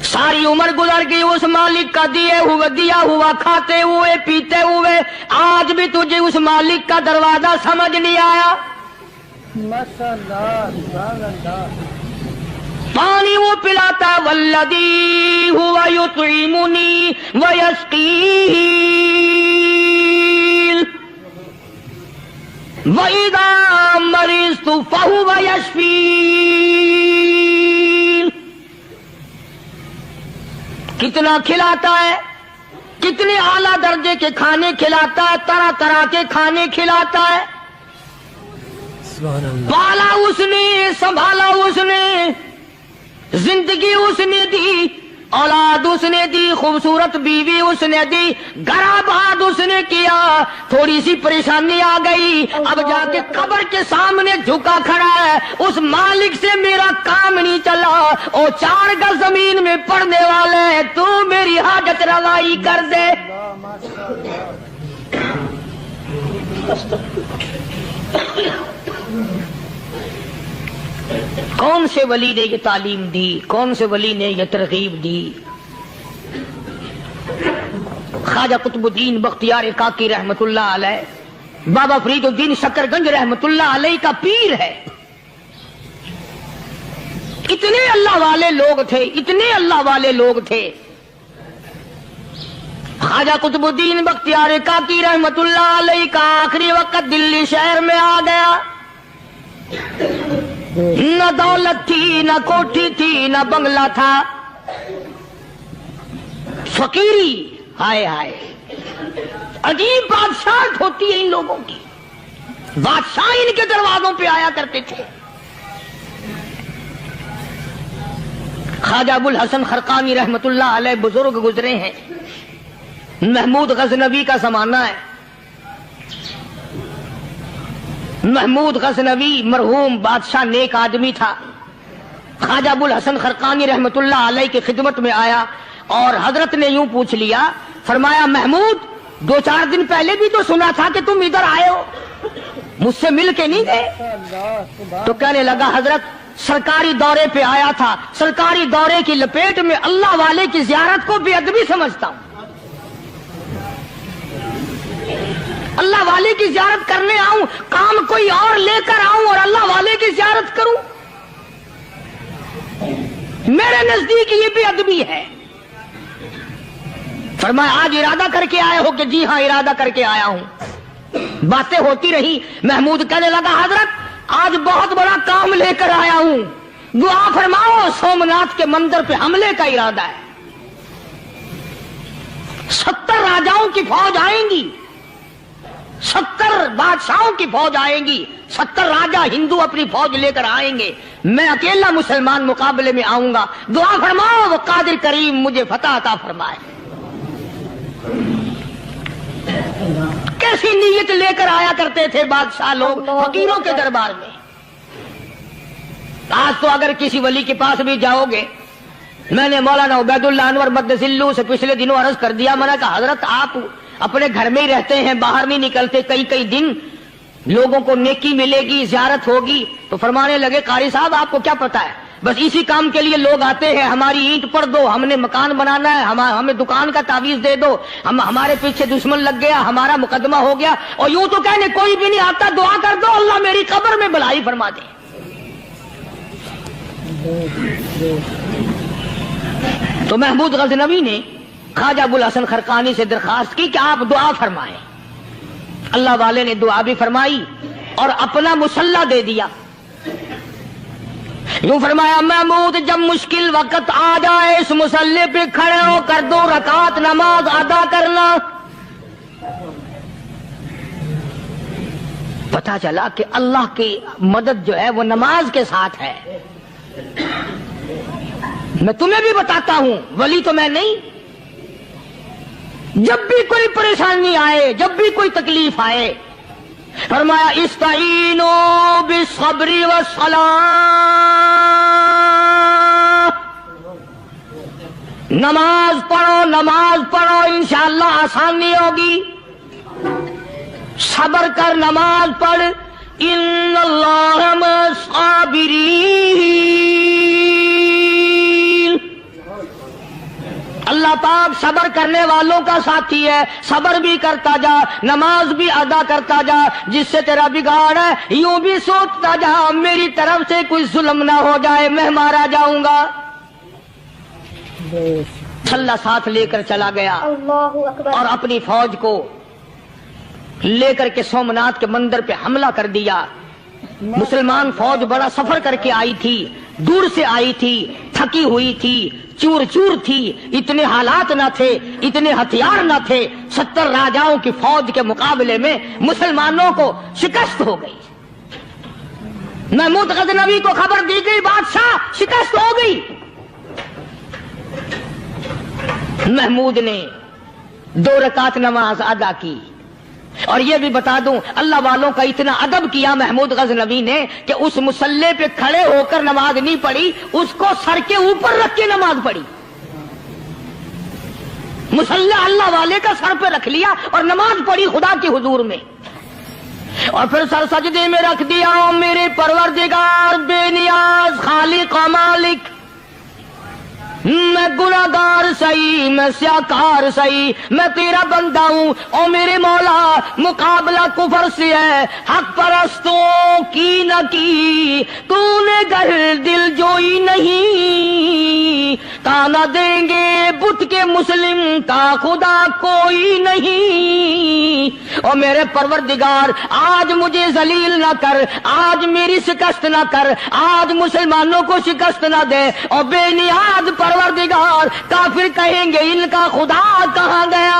ساری عمر گزر گئی اس مالک کا دیا ہوا کھاتے ہوئے پیتے ہوئے، آج بھی تجھے اس مالک کا دروازہ سمجھ نہیں آیا. ماشاءاللہ سبحان اللہ. پانی وہ پلاتا والذی ہوا یطعمنی ویسقین وَإِذَا مَرِضْتُ فَهُوَ يَشْفِينِ. کتنا کھلاتا ہے، کتنے اعلیٰ درجے کے کھانے کھلاتا ہے، طرح طرح کے کھانے کھلاتا ہے. پالا اس نے، سنبھالا اس نے، زندگی اس نے دی، اولاد اس نے دی، خوبصورت بیوی اس نے دی، گھر آباد اس نے کیا. تھوڑی سی پریشانی آ گئی، اب جا کے قبر کے سامنے جھکا کھڑا ہے، اس مالک سے میرا کام نہیں چلا، او 4 گز زمین میں پڑنے والے، تو میری حاجت روائی کر دے. کون سے ولی نے یہ تعلیم دی، کون سے ولی نے یہ ترغیب دی؟ خواجہ قطب الدین بختیار کاکی رحمت اللہ علیہ، بابا فرید الدین شکر گنج رحمت اللہ علیہ کا پیر ہے. اتنے اللہ والے لوگ تھے، اتنے اللہ والے لوگ تھے. خواجہ قطب الدین بختیار کاکی رحمت اللہ علیہ کا آخری وقت دلی شہر میں آ گیا. نہ دولت تھی، نہ کوٹھی تھی، نہ بنگلہ تھا، فقیری. ہائے ہائے، عجیب بادشاہت ہوتی ہے ان لوگوں کی. بادشاہ ان کے دروازوں پہ آیا کرتے تھے. خواجہ ابو الحسن خرقانی رحمت اللہ علیہ بزرگ گزرے ہیں، محمود غزنوی کا زمانہ ہے۔ محمود غزنوی مرحوم بادشاہ نیک آدمی تھا۔ خواجہ ابو الحسن خرقانی رحمت اللہ علیہ کی خدمت میں آیا اور حضرت نے یوں پوچھ لیا، فرمایا محمود 2-4 دن پہلے بھی تو سنا تھا کہ تم ادھر آئے ہو، مجھ سے مل کے نہیں گئے؟ تو کہنے لگا حضرت سرکاری دورے پہ آیا تھا، سرکاری دورے کی لپیٹ میں اللہ والے کی زیارت کو بے ادبی سمجھتا ہوں، اللہ والے کی زیارت کرنے آؤں، کام کوئی اور لے کر آؤں اور اللہ والے کی زیارت کروں؟ میرے نزدیک یہ بے ادبی ہے۔ فرمایا آج ارادہ کر کے آئے ہو؟ کہ جی ہاں ارادہ کر کے آیا ہوں۔ باتیں ہوتی رہی، محمود کہنے لگا حضرت آج بہت بڑا کام لے کر آیا ہوں، دعا فرماؤ، سومناتھ کے مندر پہ حملے کا ارادہ ہے، 70 راجاؤں کی فوج آئیں گی، 70 بادشاہوں کی فوج آئیں گی، 70 راجا ہندو اپنی فوج لے کر آئیں گے، میں اکیلا مسلمان مقابلے میں آؤں گا، دعا فرماؤ وہ قادر کریم مجھے فتح عطا فرمائے۔ کیسی نیت لے کر آیا کرتے تھے بادشاہ لوگ فقیروں کے دربار میں۔ آج تو اگر کسی ولی کے پاس بھی جاؤ گے، میں نے مولانا عبید اللہ انور مقدس اللہ سے پچھلے دنوں عرض کر دیا، میں نے کہا حضرت آپ اپنے گھر میں ہی رہتے ہیں، باہر نہیں نکلتے، کئی دن لوگوں کو نیکی ملے گی، زیارت ہوگی، تو فرمانے لگے قاری صاحب آپ کو کیا پتا ہے، بس اسی کام کے لیے لوگ آتے ہیں، ہماری اینٹ پڑ دو، ہم نے مکان بنانا ہے، ہمیں دکان کا تعویذ دے دو، ہمارے پیچھے دشمن لگ گیا، ہمارا مقدمہ ہو گیا، اور یوں تو کہنے کوئی بھی نہیں آتا، دعا کر دو اللہ میری قبر میں بھلائی فرما دے۔ تو محمود غزنوی نے خواجہ ابو الحسن خرقانی سے درخواست کی کہ آپ دعا فرمائیں۔ اللہ والے نے دعا بھی فرمائی اور اپنا مسلح دے دیا۔ یوں فرمایا محمود جب مشکل وقت آ جائے اس مسلح پہ کھڑے ہو کر 2 رکعت نماز ادا کرنا۔ پتا چلا کہ اللہ کی مدد جو ہے وہ نماز کے ساتھ ہے۔ میں تمہیں بھی بتاتا ہوں، ولی تو میں نہیں، جب بھی کوئی پریشانی آئے، جب بھی کوئی تکلیف آئے، فرمایا استعینوا بالصبر والصلاۃ، نماز پڑھو انشاءاللہ آسانی ہوگی، صبر کر نماز پڑھ، ان اللہ مع الصابرین، اللہ پاک صبر کرنے والوں کا ساتھی ہے، صبر بھی کرتا جا، نماز بھی ادا کرتا جا، جس سے تیرا بگاڑ ہے یوں بھی سوچتا جا میری طرف سے کوئی ظلم نہ ہو جائے، میں مارا جاؤں گا۔ چھلا ساتھ لے کر چلا گیا اور اپنی فوج کو لے کر کے سومناتھ کے مندر پہ حملہ کر دیا۔ مسلمان فوج بڑا سفر کر کے آئی تھی، دور سے آئی تھی، تھکی ہوئی تھی، چور چور تھی، اتنے حالات نہ تھے، اتنے ہتھیار نہ تھے، 70 راجاؤں کی فوج کے مقابلے میں مسلمانوں کو شکست ہو گئی۔ محمود غزنوی کو خبر دی گئی بادشاہ شکست ہو گئی۔ محمود نے 2 رکعت نماز ادا کی، اور یہ بھی بتا دوں اللہ والوں کا اتنا ادب کیا محمود غزنوی نے کہ اس مسلح پہ کھڑے ہو کر نماز نہیں پڑھی، اس کو سر کے اوپر رکھ کے نماز پڑھی۔ مسلح اللہ والے کا سر پہ رکھ لیا اور نماز پڑھی خدا کے حضور میں، اور پھر سر سجدے میں رکھ دیا۔ او میرے پروردگار بے نیاز خالق و مالک، میں گناہگار سہی، میں سیاکار سہی، میں تیرا بندہ ہوں، او میرے مولا مقابلہ کفر سے ہے، حق پرستوں کی نہ کی تو نے گر دل جوئی نہیں، تانا دیں گے بت کے مسلم کا خدا کوئی نہیں، او میرے پروردگار آج مجھے ذلیل نہ کر، آج میری شکست نہ کر، آج مسلمانوں کو شکست نہ دے، اور بے نیاز پروردگار کافر کہیں گے ان کا خدا کہاں گیا؟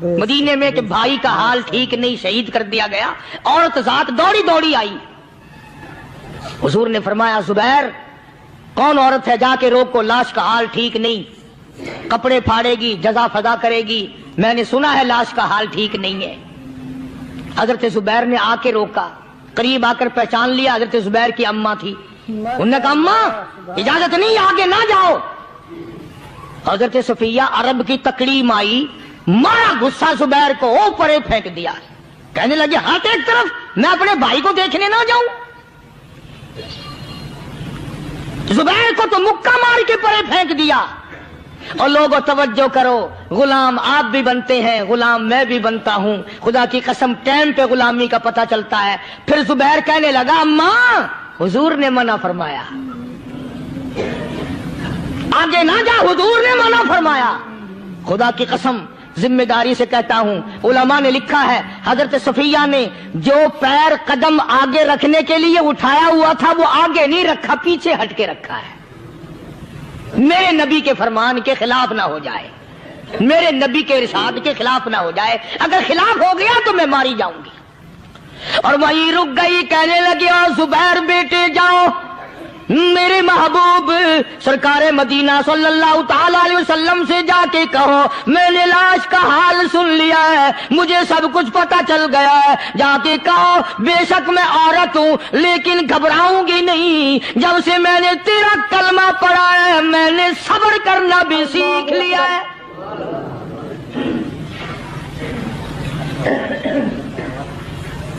مدینے میں کہ بھائی کا حال ٹھیک نہیں، شہید کر دیا گیا، عورت ذات دوڑی دوڑی آئی، حضور نے فرمایا زبیر کون عورت ہے، جا کے روکو، لاش کا حال ٹھیک نہیں، کپڑے پھاڑے گی، جزا فضا کرے گی، میں نے سنا ہے لاش کا حال ٹھیک نہیں ہے۔ حضرت زبیر نے آ کے روکا، قریب آ کر پہچان لیا حضرت زبیر کی اماں تھی، انہوں نے کہا اماں اجازت نہیں، آگے نہ جاؤ۔ حضرت صفیہ عرب کی تکڑی مائی، مارا غصہ زبیر کو، اوپر پھینک دیا، کہنے لگے ہاتھ ایک طرف، میں اپنے بھائی کو دیکھنے نہ جاؤں۔ زبیر کو تو مکہ مار کے پرے پھینک دیا۔ اور لوگوں توجہ کرو، غلام آپ بھی بنتے ہیں، غلام میں بھی بنتا ہوں، خدا کی قسم ٹائم پہ غلامی کا پتہ چلتا ہے۔ پھر زبیر کہنے لگا اماں حضور نے منع فرمایا، آگے نہ جا، حضور نے منع فرمایا۔ خدا کی قسم ذمہ داری سے کہتا ہوں، علماء نے لکھا ہے حضرت صفیہ نے جو پیر قدم آگے رکھنے کے لیے اٹھایا ہوا تھا وہ آگے نہیں رکھا، پیچھے ہٹ کے رکھا ہے، میرے نبی کے فرمان کے خلاف نہ ہو جائے، میرے نبی کے ارشاد کے خلاف نہ ہو جائے، اگر خلاف ہو گیا تو میں ماری جاؤں گی۔ اور وہیں رک گئی، کہنے لگی اور زبیر بیٹے جاؤ، میرے محبوب سرکار مدینہ صلی اللہ تعالی علیہ وسلم سے جا کے کہو میں نے لاش کا حال سن لیا ہے، مجھے سب کچھ پتا چل گیا ہے، جا کے کہو بے شک میں عورت ہوں لیکن گھبراؤں گی نہیں، جب سے میں نے تیرا کلمہ پڑھا ہے میں نے صبر کرنا بھی سیکھ لیا ہے۔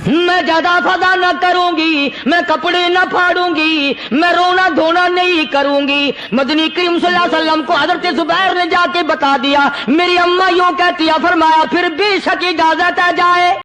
میں زیادہ فضا نہ کروں گی، میں کپڑے نہ پھاڑوں گی، میں رونا دھونا نہیں کروں گی۔ مدنی کریم صلی اللہ علیہ وسلم کو حضرت زبیر نے جا کے بتا دیا، میری اماں یوں کہتی ہے، فرمایا پھر بے شک اجازت ہے جائے۔